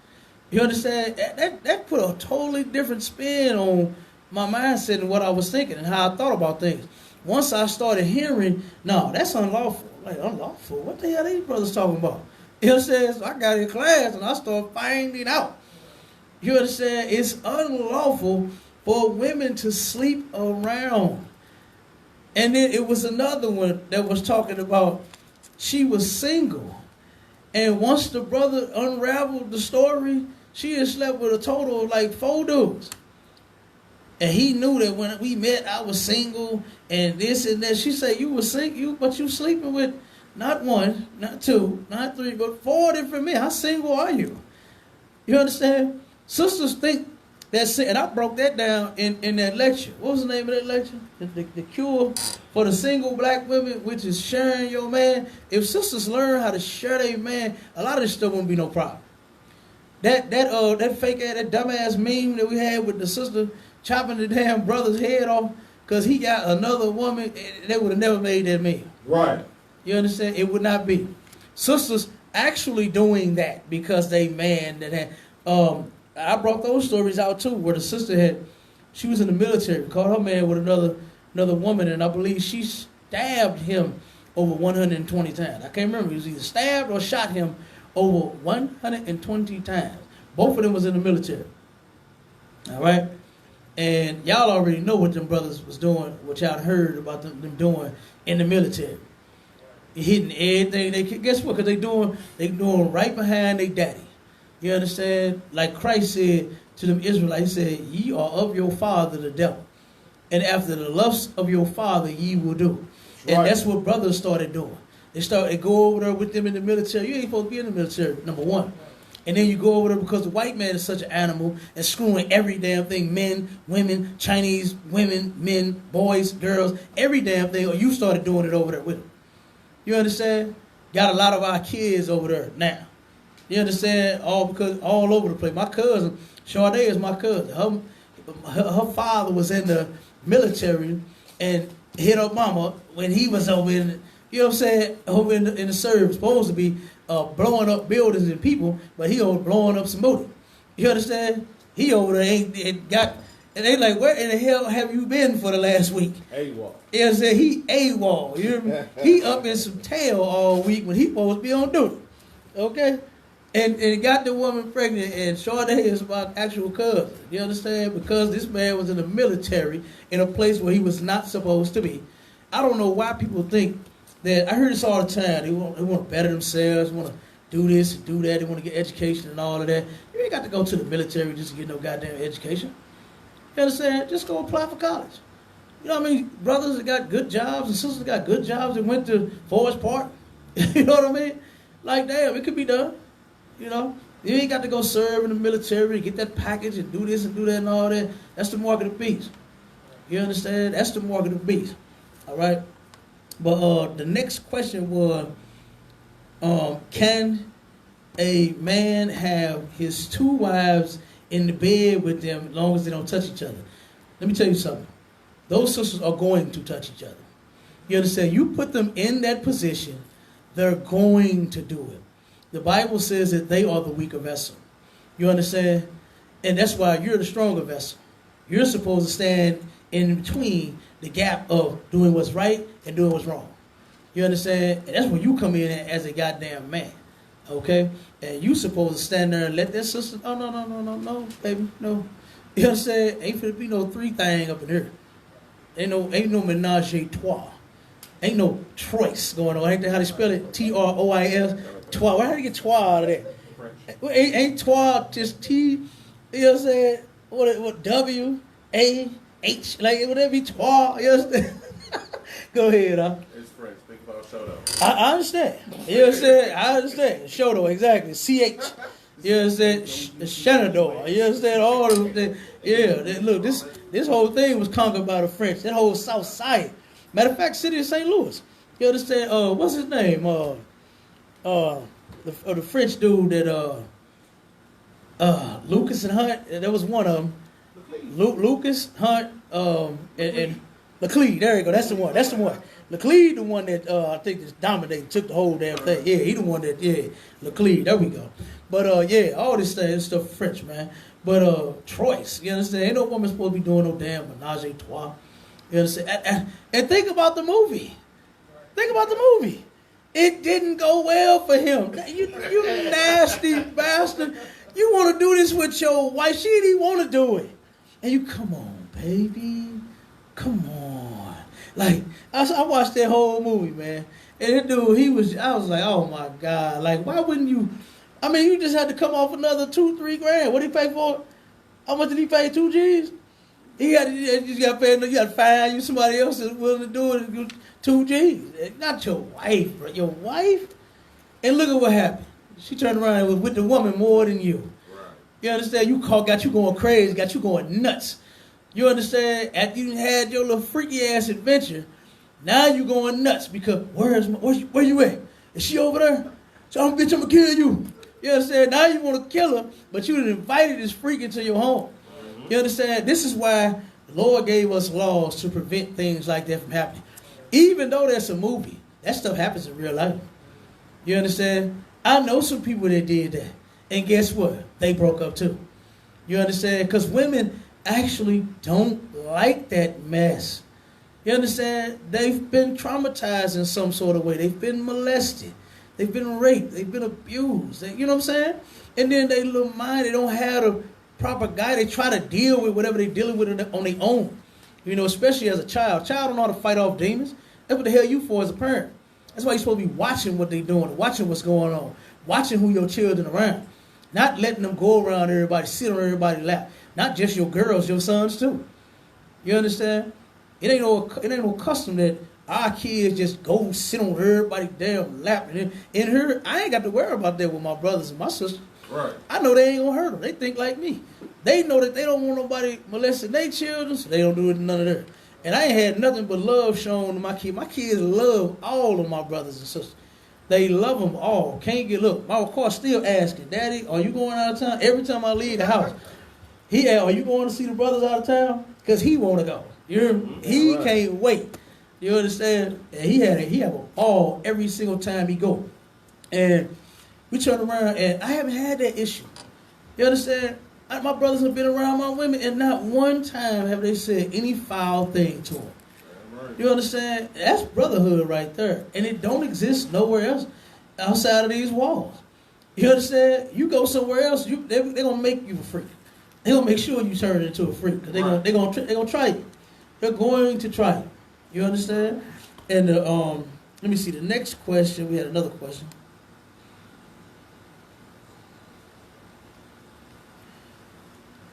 S1: You understand? That put a totally different spin on my mindset and what I was thinking and how I thought about things. Once I started hearing, no, that's unlawful. Like, unlawful? What the hell are these brothers talking about? You understand? So I got in class and I started finding out. You understand? It's unlawful for women to sleep around. And then it was another one that was talking about she was single. And once the brother unraveled the story, she had slept with a total of like 4 dudes. And he knew that when we met, I was single and this and that. She said, you were single, but you sleeping with not 1, not 2, not 3, but 4 different men. How single are you? You understand? Sisters think that's it. And I broke that down in that lecture. What was the name of that lecture? The cure for the single black women, which is sharing your man. If sisters learn how to share their man, a lot of this stuff won't be no problem. That fake ass, that dumbass meme that we had with the sister chopping the damn brother's head off because he got another woman, they would have never made that meme.
S3: Right.
S1: You understand? It would not be. Sisters actually doing that because they man that had. I brought those stories out too, where the sister she was in the military, caught her man with another woman, and I believe she stabbed him over 120 times. I can't remember. He was either stabbed or shot him over 120 times. Both of them was in the military. All right? And y'all already know what them brothers was doing, what y'all heard about them doing in the military. Hitting everything they could. Guess what? Because they doing right behind their daddy. You understand? Like Christ said to them Israelites, he said, ye are of your father the devil. And after the lusts of your father ye will do. And
S3: Right.
S1: that's what brothers started doing. They go over there with them in the military. You ain't supposed to be in the military, number one. And then you go over there because the white man is such an animal and screwing every damn thing. Men, women, Chinese women, men, boys, girls, every damn thing. Or you started doing it over there with them. You understand? Got a lot of our kids over there now. You understand? All over the place. My cousin, Sade is my cousin. Her father was in the military and hit her mama when he was over in, you know what I'm saying, over in the service, supposed to be blowing up buildings and people, but he over blowing up some booty. You understand? He over there and they like, where in the hell have you been for the last week?
S3: AWOL.
S1: You know what I'm saying? He AWOL. You hear me? He up in some tail all week when he supposed to be on duty. Okay? And got the woman pregnant, and Sade is my actual cousin. You understand? Because this man was in the military in a place where he was not supposed to be. I don't know why people think that. I hear this all the time. They want to better themselves, want to do this and do that. They want to get education and all of that. You ain't got to go to the military just to get no goddamn education. You understand? Just go apply for college. You know what I mean? Brothers that got good jobs and sisters that got good jobs that went to Forest Park. You know what I mean? Like, damn, it could be done. You know, you ain't got to go serve in the military, get that package and do this and do that and all that. That's the mark of the beast. You understand? That's the mark of the beast. All right? But the next question was, can a man have his 2 wives in the bed with them as long as they don't touch each other? Let me tell you something. Those sisters are going to touch each other. You understand? You put them in that position, they're going to do it. The Bible says that they are the weaker vessel. You understand? And that's why you're the stronger vessel. You're supposed to stand in between the gap of doing what's right and doing what's wrong. You understand? And that's where you come in as a goddamn man. Okay? And you supposed to stand there and let that sister, oh, no, baby, no. You understand? Ain't finna be no 3 thing up in here. Ain't no menage a trois. Ain't no Troyes going on. Ain't that how they spell it? T-R-O-I-S. Trois. Why did you get trois out of that? Well, ain't trois just T, you know what I'm saying? What W-A-H? Like, would that be trois? You understand? Go ahead, huh?
S4: It's French. Think about Shoto.
S1: I understand. You know what I'm saying? I understand. Shoto, exactly. C-H. You understand? Shenandoah. You understand? All of them. Yeah. Look, this whole thing was conquered by the French. That whole South Side. Matter of fact, city of St. Louis. You understand? What's his name? The French dude that Lucas and Hunt. There was one of them. Lucas, Hunt, and Leclerc. There you go. That's the one. Leclerc, the one that I think is dominating, took the whole damn thing. Yeah, he the one that. Yeah, Leclerc. There we go. But yeah, all this stuff French, man. But Troyes, you understand? Ain't no woman supposed to be doing no damn menage a trois. You understand? And think about the movie. Think about the movie. It didn't go well for him. You nasty bastard. You want to do this with your wife. She didn't even want to do it. And you, come on, baby. Come on. Like, I watched that whole movie, man. And that dude, I was like, oh my God. Like, why wouldn't you? I mean, you just had to come off another 2-3 grand. What did he pay for it? How much did he pay? 2 G's? You got to pay, you got to find you somebody else that's willing to do it. 2 G's. Not your wife, bro. Your wife? And look at what happened. She turned around and was with the woman more than you. Right. You understand? Got you going crazy, got you going nuts. You understand? After you had your little freaky ass adventure, now you going nuts because where you at? Is she over there? So I'm gonna kill you. You understand? Now you want to kill her, but you done invited this freak into your home. You understand? This is why the Lord gave us laws to prevent things like that from happening. Even though that's a movie, that stuff happens in real life. You understand? I know some people that did that. And guess what? They broke up too. You understand? Because women actually don't like that mess. You understand? They've been traumatized in some sort of way. They've been molested. They've been raped. They've been abused. You know what I'm saying? And then they little mind, they don't have a proper guy. They try to deal with whatever they're dealing with on their own. You know, especially as a child. Child don't know how to fight off demons. That's what the hell you for as a parent. That's why you're supposed to be watching what they're doing, watching what's going on, watching who your children are around. Not letting them go around everybody, sit on everybody's lap. Not just your girls, your sons too. You understand? It ain't no custom that our kids just go sit on everybody's damn lap. And I ain't got to worry about that with my brothers and my sisters.
S4: Right.
S1: I know they ain't gonna hurt them. They think like me. They know that they don't want nobody molesting their children, so they don't do it to none of theirs. And I ain't had nothing but love shown to my kids. My kids love all of my brothers and sisters. They love them all. Can't get look. My car still asking, Daddy, are you going out of town? Every time I leave the house, he asked, are you going to see the brothers out of town? Because he want to go. He right. Can't wait. You understand? And he have a ball every single time he go. And we turn around, and I haven't had that issue. You understand? My brothers have been around my women, and not one time have they said any foul thing to them. You understand? That's brotherhood right there. And it don't exist nowhere else outside of these walls. You understand? You go somewhere else, they're going to make you a freak. They're going to make sure you turn into a freak. Because they're going to try you. They're going to try you. You understand? And let me see, the next question, we had another question.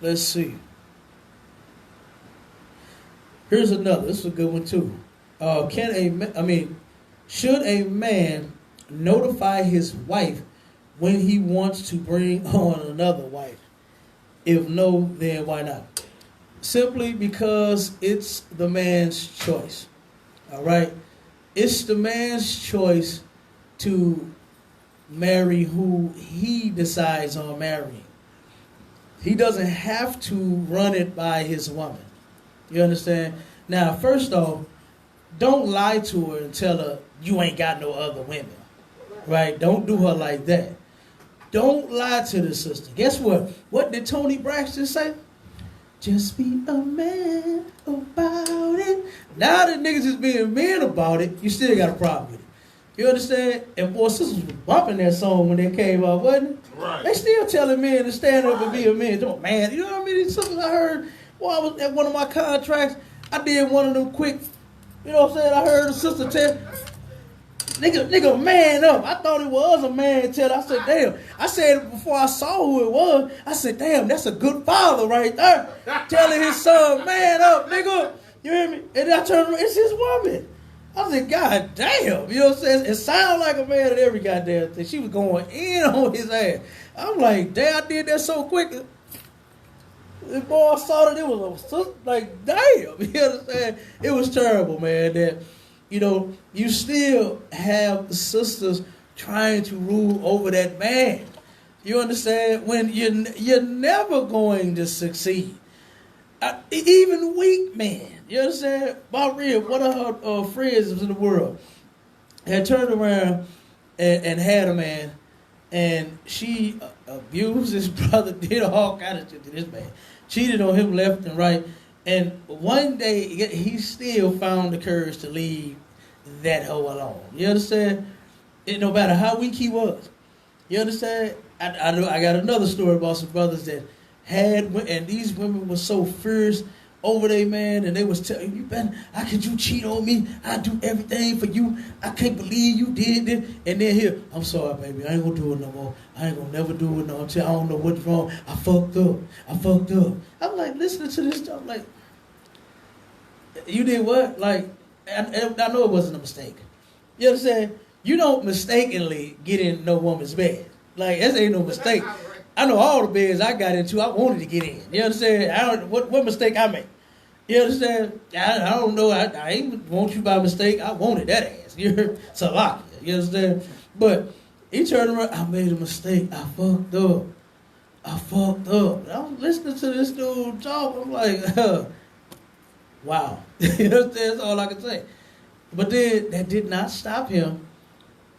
S1: Let's see. Here's another. This is a good one too. Should a man notify his wife when he wants to bring on another wife? If no, then why not? Simply because it's the man's choice. All right? It's the man's choice to marry who he decides on marrying. He doesn't have to run it by his woman. You understand? Now, first off, don't lie to her and tell her you ain't got no other women. Right? Don't do her like that. Don't lie to the sister. Guess what? What did Tony Braxton say? Just be a man about it. Now that niggas is being men about it, you still got a problem with it. You understand? And boy, sisters was bumping that song when they came out, wasn't it? Right. They still telling men to stand up and be a man. Man, you know what I mean? These sisters I heard while I was at one of my contracts, I did one of them quick, you know what I'm saying? I heard a sister tell, nigga, man up. I thought it was a man tell. I said, damn. I said it before I saw who it was. I said, damn, that's a good father right there. Telling his son, man up, nigga. You hear me? And then I turned around, it's his woman. I said, God damn. You know what I'm saying? It sounded like a man at every goddamn thing. She was going in on his ass. I'm like, damn, I did that so quick. The boy saw that it was like, damn. You understand? It was terrible, man, that, you know, you still have the sisters trying to rule over that man. You understand? When you're never going to succeed. Even weak men. You understand? Maria, one of her friends in the world, had turned around and had a man, and she abused his brother, did all kind of shit to this man, cheated on him left and right, and one day he still found the courage to leave that hoe alone. You understand? It no matter how weak he was. You understand? I know I got another story about some brothers that had, and these women were so fierce over their man, and they was telling you, how could you cheat on me? I do everything for you. I can't believe you did this. And then here, I'm sorry, baby. I ain't gonna do it no more. I ain't gonna never do it no more. I don't know what's wrong. I fucked up. I'm like, listening to this stuff, like, you did what? Like, I know it wasn't a mistake. You understand? You don't mistakenly get in no woman's bed. Like, that ain't no mistake. I know all the beds I got into, I wanted to get in. You understand? I don't what mistake I made. You understand? I don't know. I ain't want you by mistake. I wanted that ass. You're Salakia. You understand? But he turned around. I made a mistake. I fucked up. I was listening to this dude talk. I'm like, wow. You understand? That's all I can say. But then that did not stop him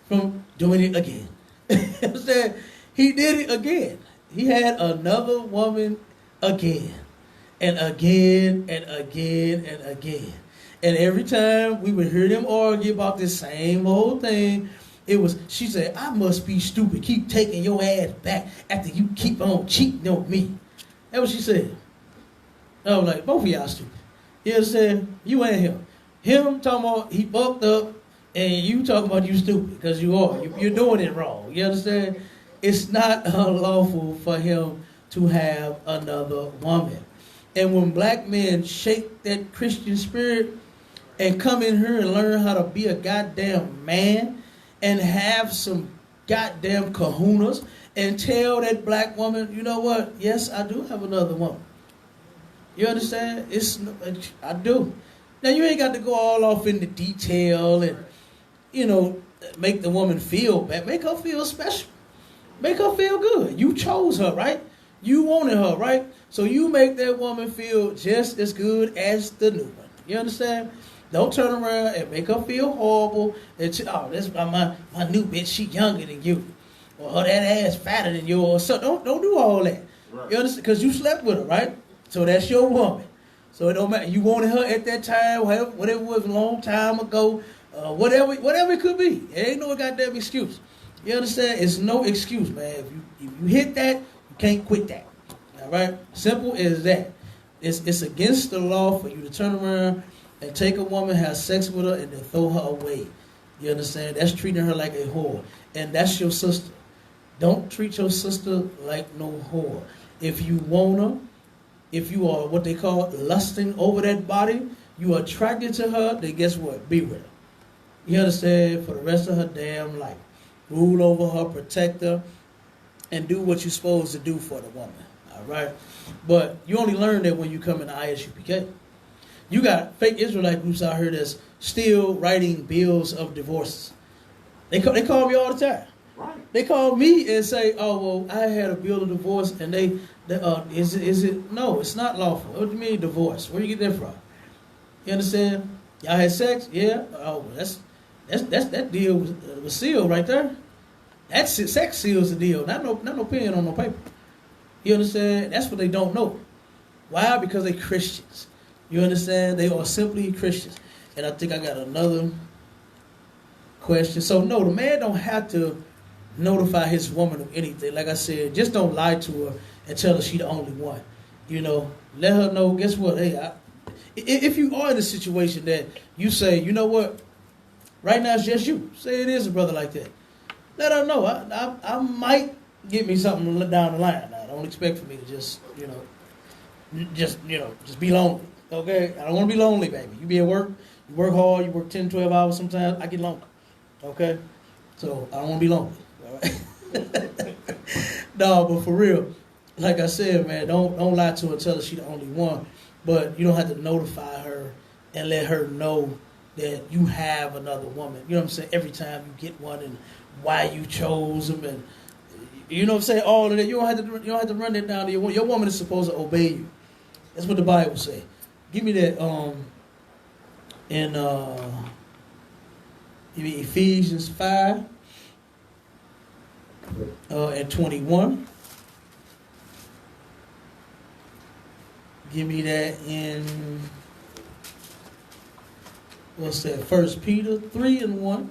S1: from doing it again. You understand? He did it again. He had another woman again. And again, and again, and again. And every time we would hear them argue about this same old thing, it was, she said, I must be stupid. Keep taking your ass back after you keep on cheating on me. That's what she said. I was like, both of y'all stupid. You understand? You and him. Him talking about he fucked up, and you talking about you stupid, because you are. You're doing it wrong. You understand? It's not unlawful for him to have another woman. And when black men shake that Christian spirit and come in here and learn how to be a goddamn man and have some goddamn kahunas and tell that black woman, you know what? Yes, I do have another woman. You understand? I do. Now, you ain't got to go all off into detail and, make the woman feel bad. Make her feel special. Make her feel good. You chose her, right? You wanted her, right? So you make that woman feel just as good as the new one. You understand? Don't turn around and make her feel horrible. And that's my new bitch. She younger than you, or that ass fatter than yours. So don't do all that. Right. You understand? Because you slept with her, right? So that's your woman. So it don't matter. You wanted her at that time, whatever it was a long time ago, whatever it could be. It ain't no goddamn excuse. You understand? It's no excuse, man. If you hit that, you can't quit that. All right? Simple as that. It's against the law for you to turn around and take a woman, have sex with her, and then throw her away. You understand? That's treating her like a whore. And that's your sister. Don't treat your sister like no whore. If you want her, if you are what they call lusting over that body, you are attracted to her, then guess what? Be with her. You understand? For the rest of her damn life. Rule over her, protect her, and do what you're supposed to do for the woman. All right? But you only learn that when you come in the ISUPK. You got fake Israelite groups out here that's still writing bills of divorces. They call me all the time. Right. They call me and say, "Oh, well, I had a bill of divorce," and is it? No, it's not lawful. What do you mean divorce? Where you get that from? You understand? Y'all had sex? Yeah. Oh, well, that deal was sealed right there. That sex seals the deal. Not no pen on no paper. You understand? That's what they don't know. Why? Because they Christians. You understand? They are simply Christians. And I think I got another question. So no, the man don't have to notify his woman of anything. Like I said, just don't lie to her and tell her she the only one. Let her know. Guess what? Hey, if you are in a situation that you say, you know what, right now it's just you. Say it is a brother like that. Let her know. I might get me something down the line. Now, don't expect for me to just be lonely. Okay? I don't want to be lonely, baby. You be at work, you work hard, you work 10, 12 hours sometimes. I get lonely. Okay? So I don't want to be lonely. All right? No, but for real, like I said, man, don't lie to her and tell her she's the only one. But you don't have to notify her and let her know that you have another woman. You know what I'm saying? Every time you get one and why you chose them, and you know what I'm saying? All of that. You don't have to run that down to your woman. Your woman is supposed to obey you. That's what the Bible say. Give me that in Ephesians 5 and 21. Give me that in, what's that, 1 Peter 3:1.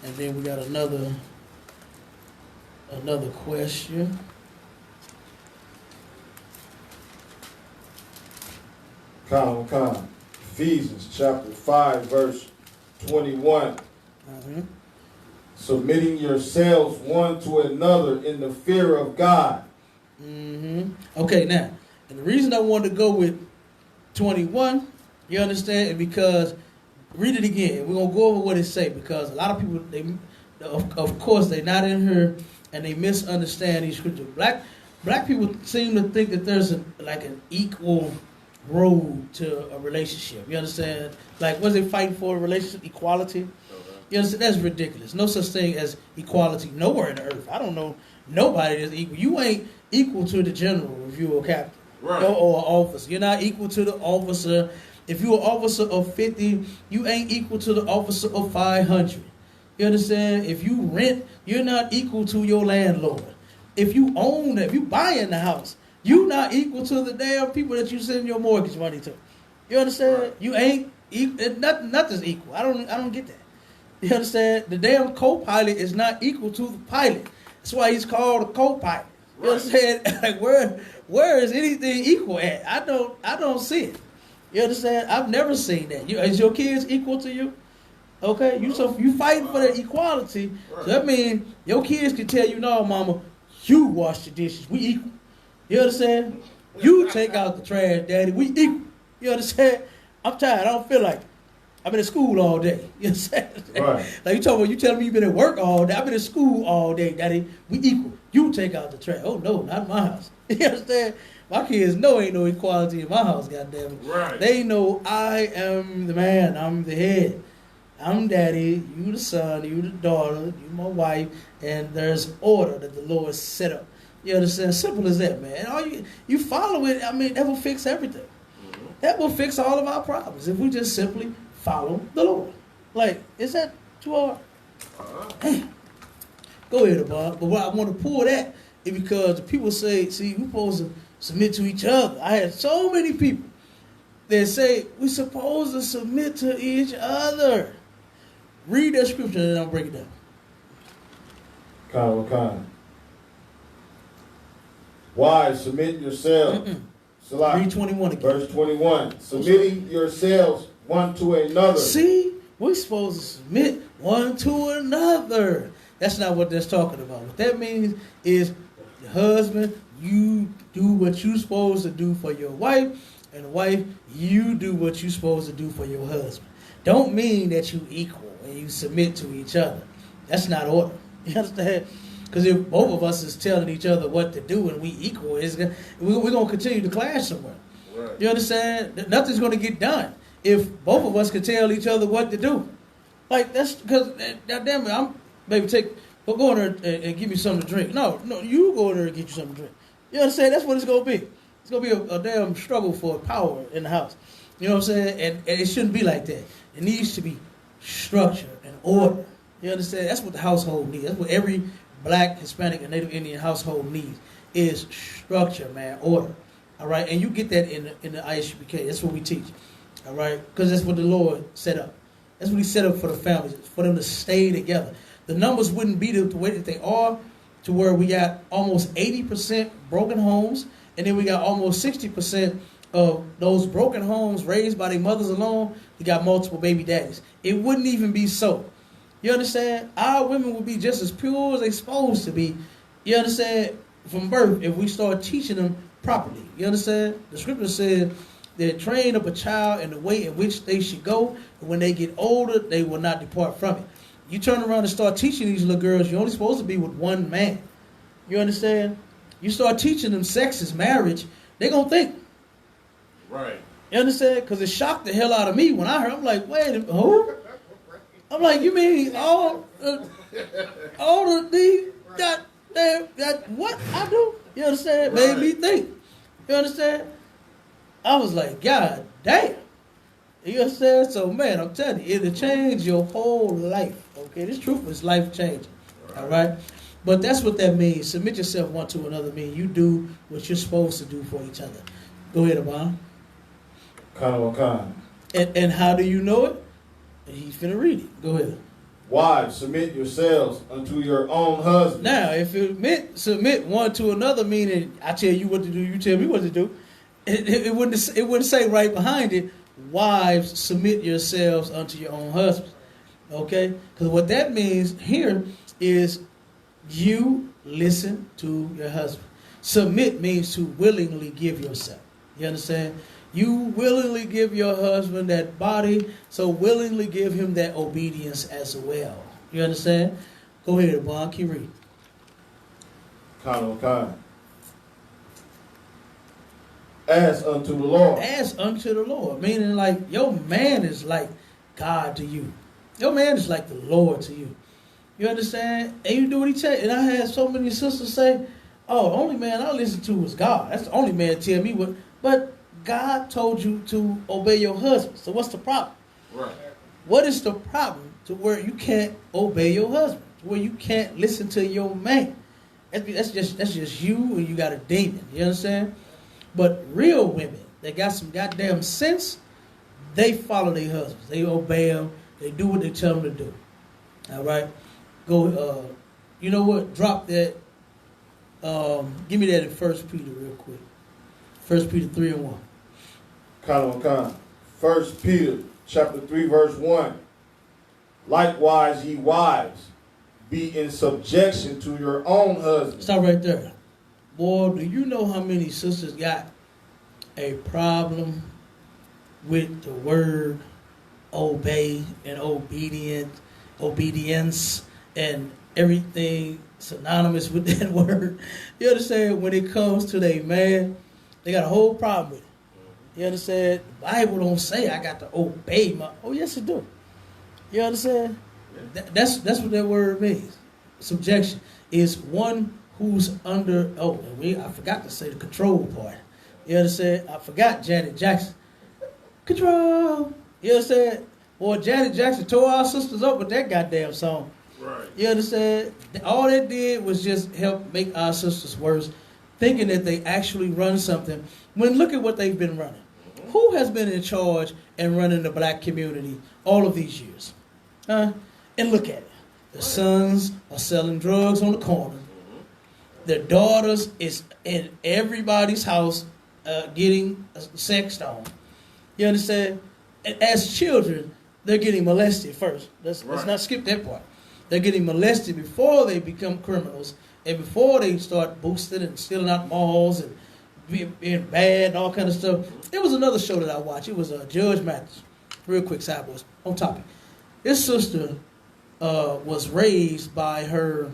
S1: And then we got another question.
S3: Come. Ephesians chapter 5, verse 21.
S1: Mhm.
S3: Submitting yourselves one to another in the fear of God.
S1: Okay, now, and the reason I wanted to go with 21, you understand, is because, read it again. We're going to go over what it say, because a lot of people, of course, they're not in here, and they misunderstand these scriptures. Black people seem to think that there's an equal road to a relationship. You understand? Like, was they fighting for a relationship equality? You understand? That's ridiculous. No such thing as equality nowhere in the earth. I don't know nobody that's equal. You ain't equal to the general if you're a captain.
S4: Right.
S1: Or an officer. You're not equal to the officer. If you're an officer of 50, you ain't equal to the officer of 500. You understand? If you rent, you're not equal to your landlord. If you own it, if you buying the house, you're not equal to the damn people that you send your mortgage money to. You understand?
S4: Right.
S1: You ain't equal. Nothing's equal. I don't get that. You understand? The damn co-pilot is not equal to the pilot. That's why he's called a co-pilot. You understand? Like, where is anything equal at? I don't see it. You understand? I've never seen that. Is your kids equal to you? Okay, you fighting for that equality. So that means your kids can tell you, no, mama, you wash the dishes. We equal. You understand? You take out the trash, daddy. We equal. You understand? I'm tired. I don't feel like it. I've been at school all day. You understand?
S3: Right.
S1: Like you telling me you've been at work all day. I've been at school all day, daddy. We equal. You take out the trash. Oh no, not in my house. You understand? My kids know ain't no equality in my house, goddamn it.
S4: Right.
S1: They know I am the man. I'm the head. I'm daddy. You the son. You the daughter. You my wife. And there's order that the Lord set up. You understand? Simple as that, man. And all you follow it. I mean, that will fix everything. That will fix all of our problems if we just simply follow the Lord. Like, is that too hard? Damn. Go ahead, Bob. But what I want to pull that is because the people say, see, we're supposed to submit to each other. I had so many people that say we're supposed to submit to each other. Read that scripture and then I'll break it down.
S3: Kind. Wives, submit yourselves.
S1: Read 21 again.
S3: Verse 21. Submitting yourselves one to another.
S1: See, we're supposed to submit one to another. That's not what that's talking about. What that means is, the husband, you do what you're supposed to do for your wife, and the wife, you do what you're supposed to do for your husband. Don't mean that you equal and you submit to each other. That's not order. You understand? Because if both of us is telling each other what to do and we equal, we're going to continue to clash somewhere.
S4: Right.
S1: You understand? Nothing's going to get done if both of us can tell each other what to do. Like, that's because, damn it, go in there and give me something to drink. No, you go in there and get you something to drink. You understand? That's what it's going to be. It's going to be a damn struggle for power in the house. You know what I'm saying? And it shouldn't be like that. It needs to be structure and order. You understand? That's what the household needs. That's what every Black, Hispanic, and Native Indian household needs, is structure, man, order. All right? And you get that in the ISUPK. That's what we teach. All right? Because that's what the Lord set up. That's what he set up for the families, for them to stay together. The numbers wouldn't be the way that they are, to where we got almost 80% broken homes, and then we got almost 60% of those broken homes raised by their mothers alone. We got multiple baby daddies. It wouldn't even be so. You understand? Our women would be just as pure as they're supposed to be. You understand? From birth, if we start teaching them properly. You understand? The scripture said that train up a child in the way in which they should go, and when they get older, they will not depart from it. You turn around and start teaching these little girls, you're only supposed to be with one man. You understand? You start teaching them sex is marriage, they're going to think.
S4: Right.
S1: You understand? Because it shocked the hell out of me when I heard. I'm like, wait a minute, who? I'm like, you mean all of these got what I do? You understand?
S4: Right.
S1: Made me think. You understand? I was like, God damn. You understand? So, man, I'm telling you, it'll change your whole life. Okay, this truth is life changing. All right? But that's what that means. Submit yourself one to another means you do what you're supposed to do for each other. Go ahead, Abon.
S3: Kind.
S1: And how do you know it? He's finna read it. Go ahead.
S3: Wives, submit yourselves unto your own husbands.
S1: Now, if it meant submit one to another, meaning I tell you what to do, you tell me what to do, it wouldn't say right behind it, wives, submit yourselves unto your own husbands. Okay? Because what that means here is you listen to your husband. Submit means to willingly give yourself. You understand? You willingly give your husband that body, so willingly give him that obedience as well. You understand? Go ahead, Abon, keep reading.
S3: Kind. As unto the Lord.
S1: As unto the Lord. Meaning like your man is like God to you. Your man is like the Lord to you. You understand? And you do what he tells you. And I had so many sisters say, oh, the only man I listen to is God. That's the only man tell me what. But God told you to obey your husband. So what's the problem?
S4: Right.
S1: What is the problem to where you can't obey your husband? To where you can't listen to your man? That's just you and you got a demon. You understand? But real women that got some goddamn sense, they follow their husbands. They obey them. They do what they tell them to do. All right? Go, you know what? Drop that. Give me that in 1 Peter real quick. 1 Peter 3:1.
S3: Kind. 1 Peter chapter 3 verse 1. Likewise, ye wives, be in subjection to your own husbands.
S1: Stop right there. Boy, do you know how many sisters got a problem with the word obey and obedience and everything synonymous with that word? You understand? When it comes to their man, they got a whole problem with it. You understand? The Bible don't say I got to obey my... Oh, yes, it do. You understand? That's what that word means. Subjection is one who's under... Oh, I forgot to say the control part. You understand? I forgot Janet Jackson. Control. You understand? Boy, Janet Jackson tore our sisters up with that goddamn song.
S4: Right.
S1: You understand? All that did was just help make our sisters worse, thinking that they actually run something, when look at what they've been running. Mm-hmm. Who has been in charge and running the black community all of these years? And look at it. The sons are selling drugs on the corner. Mm-hmm. Their daughters is in everybody's house getting sexed on. You understand? And as children, they're getting molested first. Let's not skip that part. They're getting molested before they become criminals and before they start boosting and stealing out malls and being bad and all kind of stuff. There was another show that I watched. It was Judge Mathis. Real quick, sideways, on topic. This sister was raised by her.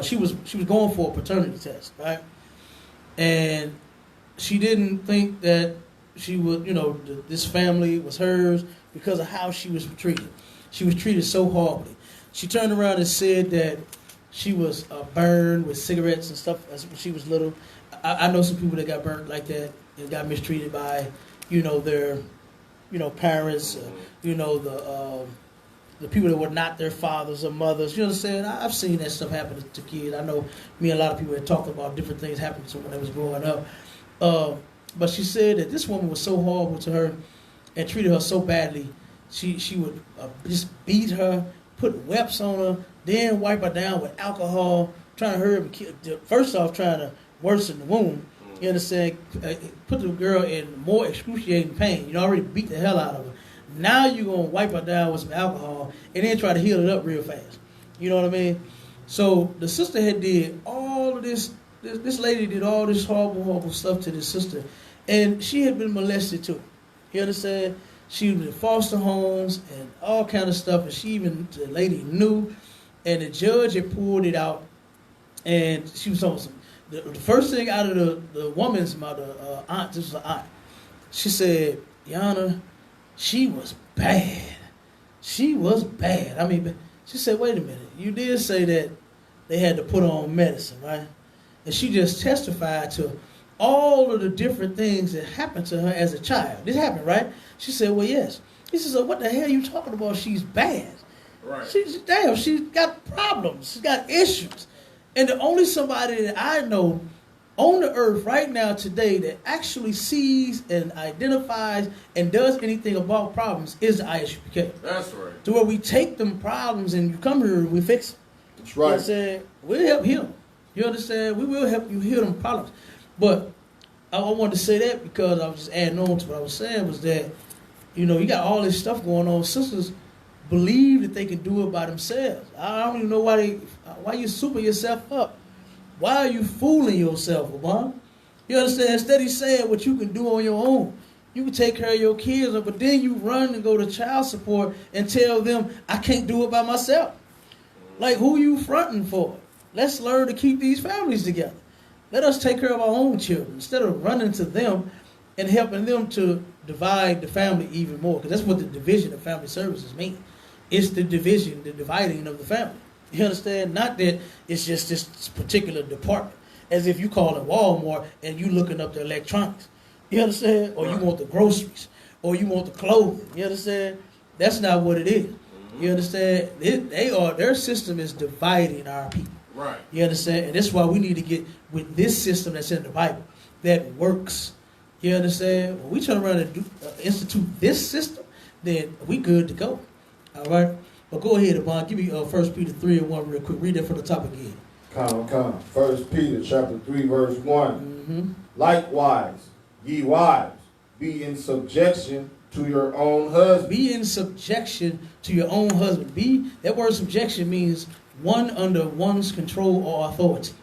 S1: She was going for a paternity test, right? And she didn't think that she would, this family was hers because of how she was treated. She was treated so horribly. She turned around and said that she was burned with cigarettes and stuff as when she was little. I know some people that got burned like that and got mistreated by, their, parents, the people that were not their fathers or mothers. You know what I'm saying? I've seen that stuff happen to kids. I know me and a lot of people had talked about different things happening to them when they was growing up. But she said that this woman was so horrible to her and treated her so badly. She would just beat her, put webs on her, then wipe her down with alcohol, trying to hurry up and kill. First off, trying to worsen the wound. You understand? Put the girl in more excruciating pain. You already beat the hell out of her. Now you're going to wipe her down with some alcohol and then try to heal it up real fast. You know what I mean? So the sister had did all of this. This lady did all this horrible stuff to this sister. And she had been molested too. You understand? She was in foster homes and all kind of stuff. And the lady knew. And the judge had pulled it out. And she was talking the first thing out of the woman's mouth, aunt, this was an aunt. She said, Yana, she was bad. She was bad. I mean, she said, wait a minute. You did say that they had to put on medicine, right? And she just testified to all of the different things that happened to her as a child. This happened, right? She said, well, yes. He said, so what the hell are you talking about? She's bad.
S4: Right.
S1: She's got problems. She's got issues. And the only somebody that I know on the earth right now today that actually sees and identifies and does anything about problems is the ISUPK.
S4: That's right.
S1: To where we take them problems and you come here and we fix them.
S3: That's
S1: You know what
S3: right.
S1: I'm saying? We'll help heal them. You understand? We will help you heal them problems. But I wanted to say that because I was just adding on to what I was saying was that, you know, you got all this stuff going on. Sisters believe that they can do it by themselves. I don't even know why you super yourself up. Why are you fooling yourself, Obama? You understand? Instead of saying what you can do on your own. You can take care of your kids, but then you run and go to child support and tell them, I can't do it by myself. Like, who you fronting for? Let's learn to keep these families together. Let us take care of our own children instead of running to them and helping them to divide the family even more. Because that's what the division of family services mean. It's the division, the dividing of the family. You understand? Not that it's just this particular department. As if you call it Walmart and you looking up the electronics. You understand? Or you want the groceries. Or you want the clothing. You understand? That's not what it is. You understand? Their system is dividing our people.
S4: Right.
S1: You understand? And that's why we need to get with this system that's in the Bible that works. You understand? When we turn around and institute this system, then we good to go. All right? But go ahead, Abon. Give me 1 Peter 3:1 real quick. Read that from the top again.
S3: Come. 1 Peter chapter 3, verse 1. Likewise, ye wives, be in subjection to your own husband.
S1: Be in subjection to your own husband. That word subjection means one under one's control or authority.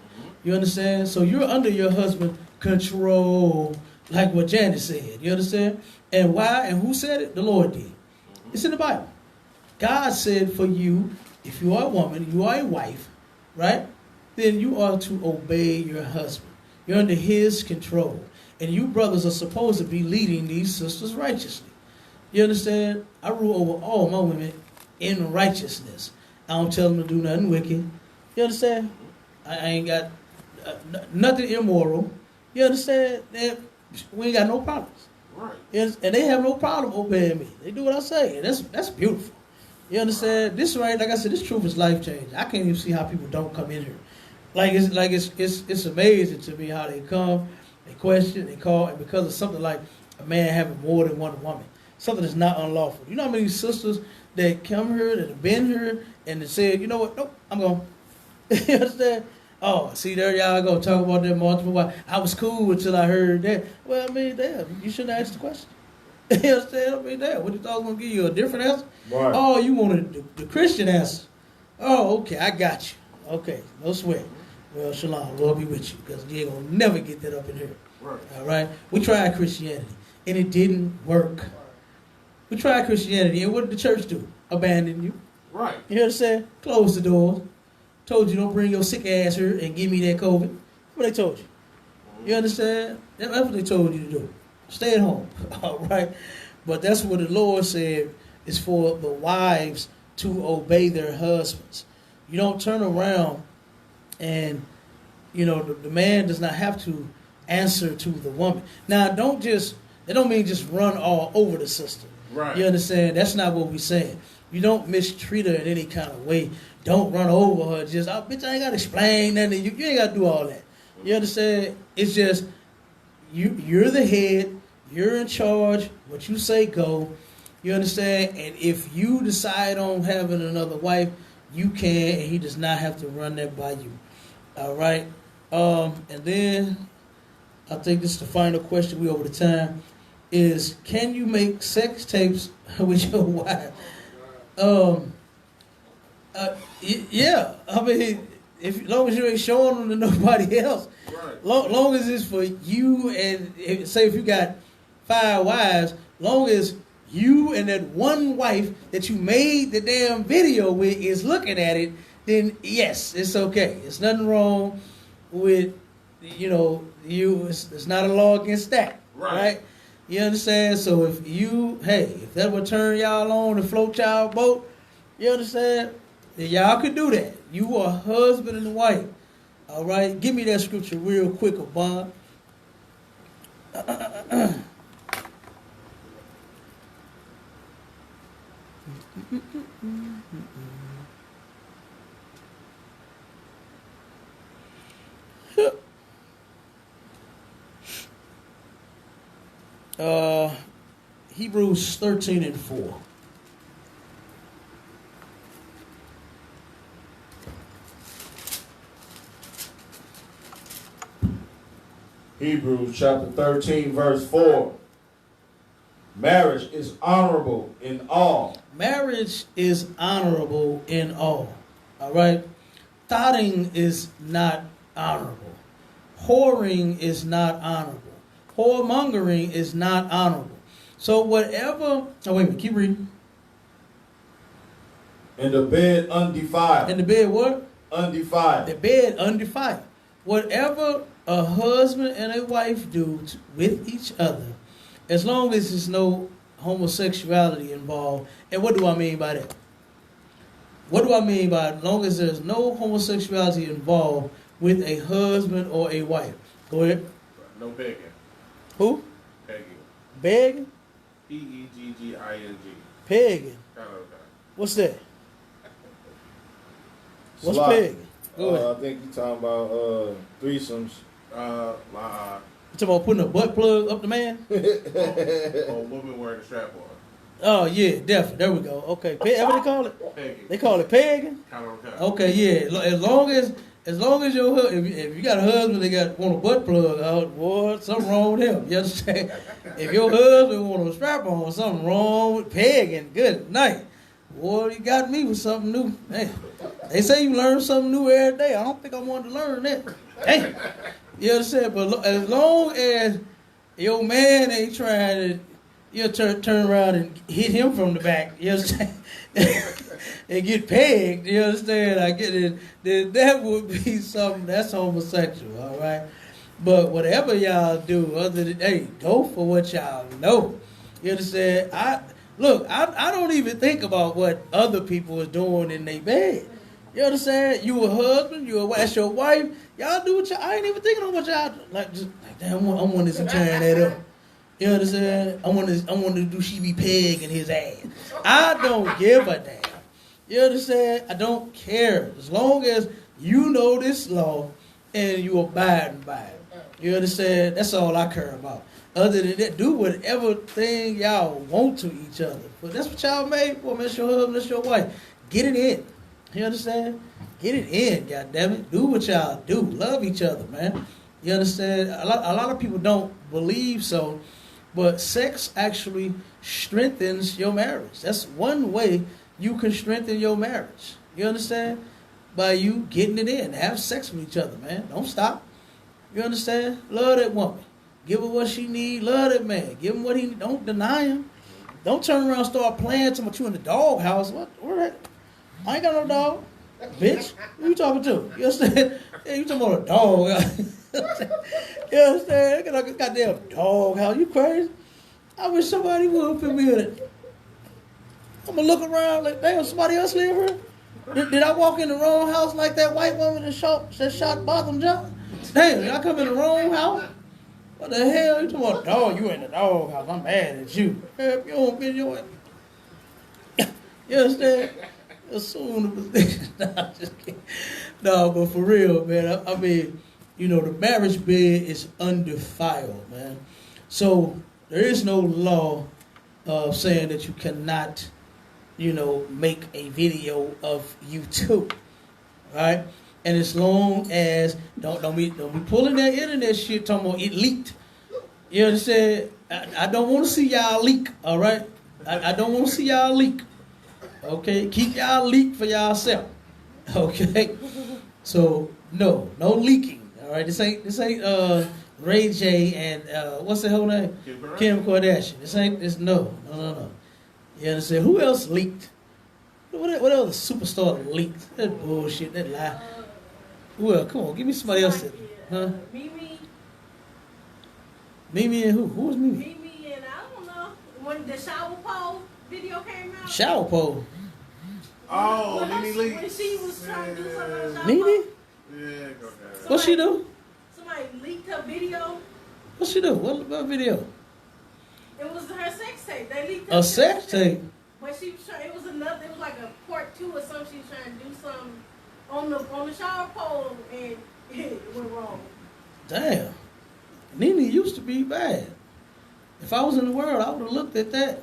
S1: You understand? So you're under your husband's control, like what Janice said. You understand? And why and who said it? The Lord did. It's in the Bible. God said for you, if you are a woman, you are a wife, right? Then you are to obey your husband. You're under his control. And you brothers are supposed to be leading these sisters righteously. You understand? I rule over all my women in righteousness. I don't tell them to do nothing wicked. You understand? I ain't got nothing immoral. You understand? We ain't got no problems.
S4: Right.
S1: And they have no problem obeying me. They do what I say. And that's beautiful. You understand? This right, like I said, this truth is life changing. I can't even see how people don't come in here. It's amazing to me how they come, they question, they call, and because of something like a man having more than one woman, something that's not unlawful. You know how many sisters that come here, that have been here, and they said, you know what, nope, I'm going. You understand? Oh, see, there y'all go, talk about that multiple wives. I was cool until I heard that. Well, I mean, damn, you shouldn't ask the question. You understand? I mean, damn, what you thought was going to give you a different answer?
S3: Right.
S1: Oh, you wanted the Christian answer. Oh, okay, I got you. Okay, no sweat. Well, shalom, Lord be with you, because you ain't going to never get that up in here.
S4: Right.
S1: All right? We tried Christianity, and it didn't work. We tried Christianity, and what did the church do? Abandon you.
S4: Right.
S1: You know what I'm saying? Close the doors. Told you don't bring your sick ass here and give me that COVID. What they told you? You understand? That's what they told you to do. Stay at home. All right? But that's what the Lord said is for the wives to obey their husbands. You don't turn around and, you know, the man does not have to answer to the woman. Now, that don't mean just run all over the sister.
S4: Right.
S1: You understand? That's not what we're saying. You don't mistreat her in any kind of way. Don't run over her. Just, oh, bitch, I ain't got to explain nothing. You ain't got to do all that. You understand? It's just, you're the head. You're in charge. What you say, go. You understand? And if you decide on having another wife, you can, and he does not have to run that by you. All right? And then, I think this is the final question. We over the time. Is, can you make sex tapes with your wife? Yeah. I mean, as long as you ain't showing them to nobody else.
S4: Right.
S1: Long as it's for you and, say if you got 5 wives, long as you and that one wife that you made the damn video with is looking at it, then yes, it's okay. It's nothing wrong with, you know, you. It's not a law against that. Right? You understand? So if that would turn y'all on the float y'all boat, you understand? Then y'all could do that. You are husband and wife. All right? Give me that scripture real quick, Abon. Hebrews 13:4.
S3: Hebrews chapter 13, verse 4. Marriage is honorable in all.
S1: Marriage is honorable in all. All right? Thotting is not honorable. Whoring is not honorable. Whoremongering is not honorable. So whatever... Oh, wait a minute. Keep reading.
S3: And the bed undefiled.
S1: In the bed what?
S3: Undefiled.
S1: The bed undefiled. Whatever a husband and a wife do with each other, as long as there's no homosexuality involved. And what do I mean by that? What do I mean by as long as there's no homosexuality involved with a husband or a wife? Go ahead.
S4: No begging.
S1: Who?
S4: Pegging.
S1: Begging?
S4: Pegging.
S1: Pegging.
S4: Kind of.
S1: What's that? What's
S3: Slot.
S1: pegging? Go ahead.
S3: I think you're talking about threesomes.
S4: Lie.
S1: You talking about putting a butt plug up the man?
S4: Or woman wearing a strap on.
S1: Oh, yeah, definitely. There we go. Okay. What they call it?
S4: Pegging.
S1: They call it pegging?
S4: Kind of.
S1: Okay, yeah. As long as your if you got a husband that want a butt plug out, boy, something wrong with him. You understand? If your husband want a strap on, something wrong with pegging. Good night. Boy, you got me with something new. Hey, they say you learn something new every day. I don't think I wanted to learn that. Hey, you understand? But as long as your man ain't trying to, turn around and hit him from the back. You understand? And get pegged, you understand? I get it. Then that would be something that's homosexual, all right? But whatever y'all do, other than, hey, go for what y'all know. You understand? I don't even think about what other people is doing in their bed. You understand? You a husband, you a wife, that's your wife. Y'all do what y'all, I ain't even thinking on what y'all do. Like, just, like, damn, I want this to turn that up. You understand? I want to do she be pegging his ass. I don't give a damn. You understand? I don't care. As long as you know this law and you abiding by it. You understand? That's all I care about. Other than that, do whatever thing y'all want to each other. But that's what y'all made for. That's your husband, that's your wife. Get it in. You understand? Get it in, goddammit. Do what y'all do. Love each other, man. You understand? A lot of people don't believe so. But sex actually strengthens your marriage. That's one way you can strengthen your marriage. You understand? By you getting it in. Have sex with each other, man. Don't stop. You understand? Love that woman. Give her what she need. Love that man. Give him what he need. Don't deny him. Don't turn around and start playing to you in the doghouse. What? I ain't got no dog. Bitch. Who you talking to? You understand? Yeah, you talking about a dog. You understand? I got a goddamn dog house. You crazy? I wish somebody would put me in it. I'm gonna look around like, damn, somebody else live here? Did I walk in the wrong house like that white woman that shot Botham John? Damn, did I come in the wrong house? What the hell? You talking about dog? You in the dog house. I'm mad at you. You don't been your... You understand? Assume the position. No, I'm just kidding. No, but for real, man, I mean, you know, the marriage bed is undefiled, man. So there is no law saying that you cannot, you know, make a video of you two, right? And as long as don't be pulling that internet shit talking about it leaked. You understand? I don't want to see y'all leak. All right, I don't want to see y'all leak. Okay, keep y'all leak for y'allself. Okay, so no leaking. All right, this ain't Ray J and what's the whole name? Kim Kardashian. This no. You understand? Who else leaked? What other superstar leaked? That bullshit, that lie. Who else? Come on, give me somebody else. Huh? Mimi and who? Who was Mimi?
S7: Mimi and I don't know. When the shower pole video came out.
S1: Shower pole.
S4: Oh, Mimi Lee.
S7: When she was trying to do something on the shower
S1: Mimi?
S7: pole.
S4: Yeah, okay.
S1: What she do?
S7: Somebody leaked her video.
S1: What she do? What video?
S7: It was her sex tape. They leaked
S1: A sex tape?
S7: But she was trying, it was like a part 2 or something. She was trying to do something on the shower pole and it went wrong.
S1: Damn. Nene used to be bad. If I was in the world, I would have looked at that.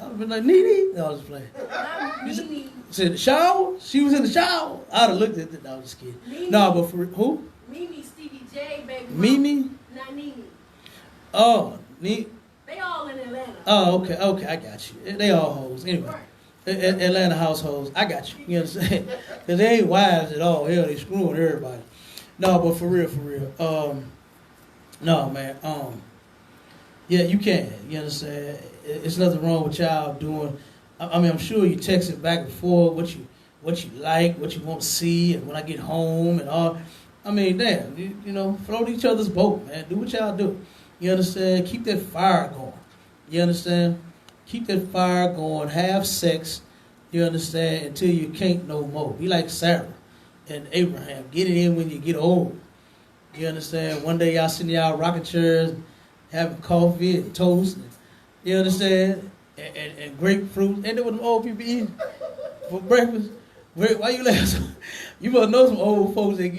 S1: I would have been like, Nene. No, I was just playing.
S7: Not Mimi.
S1: Said the shower? She was in the shower? I'd have looked at that. No, I was just kidding.
S7: Mimi.
S1: No, but for who?
S7: Mimi, Stevie J, baby. mama.
S1: Mimi?
S7: Not Nene.
S1: Oh, They
S7: all in Atlanta.
S1: Oh, okay, I got you. They all hoes. Anyway, Atlanta households, I got you. You understand? Because they ain't wise at all. Hell, they screwing everybody. No, but for real. No, man. Yeah, you can. You understand? It's nothing wrong with y'all doing. I mean, I'm sure you text it back and forth what you like, what you want to see, and when I get home and all. I mean, damn, you know, float each other's boat, man. Do what y'all do. You understand? Keep that fire going. You understand? Keep that fire going. Have sex. You understand? Until you can't no more. Be like Sarah and Abraham. Get it in when you get old. You understand? One day y'all sitting y'all rocking chairs, having coffee and toast. And, you understand? And grapefruit. Ain't that what them old people eat for breakfast? Why you laughing? You must know some old folks that get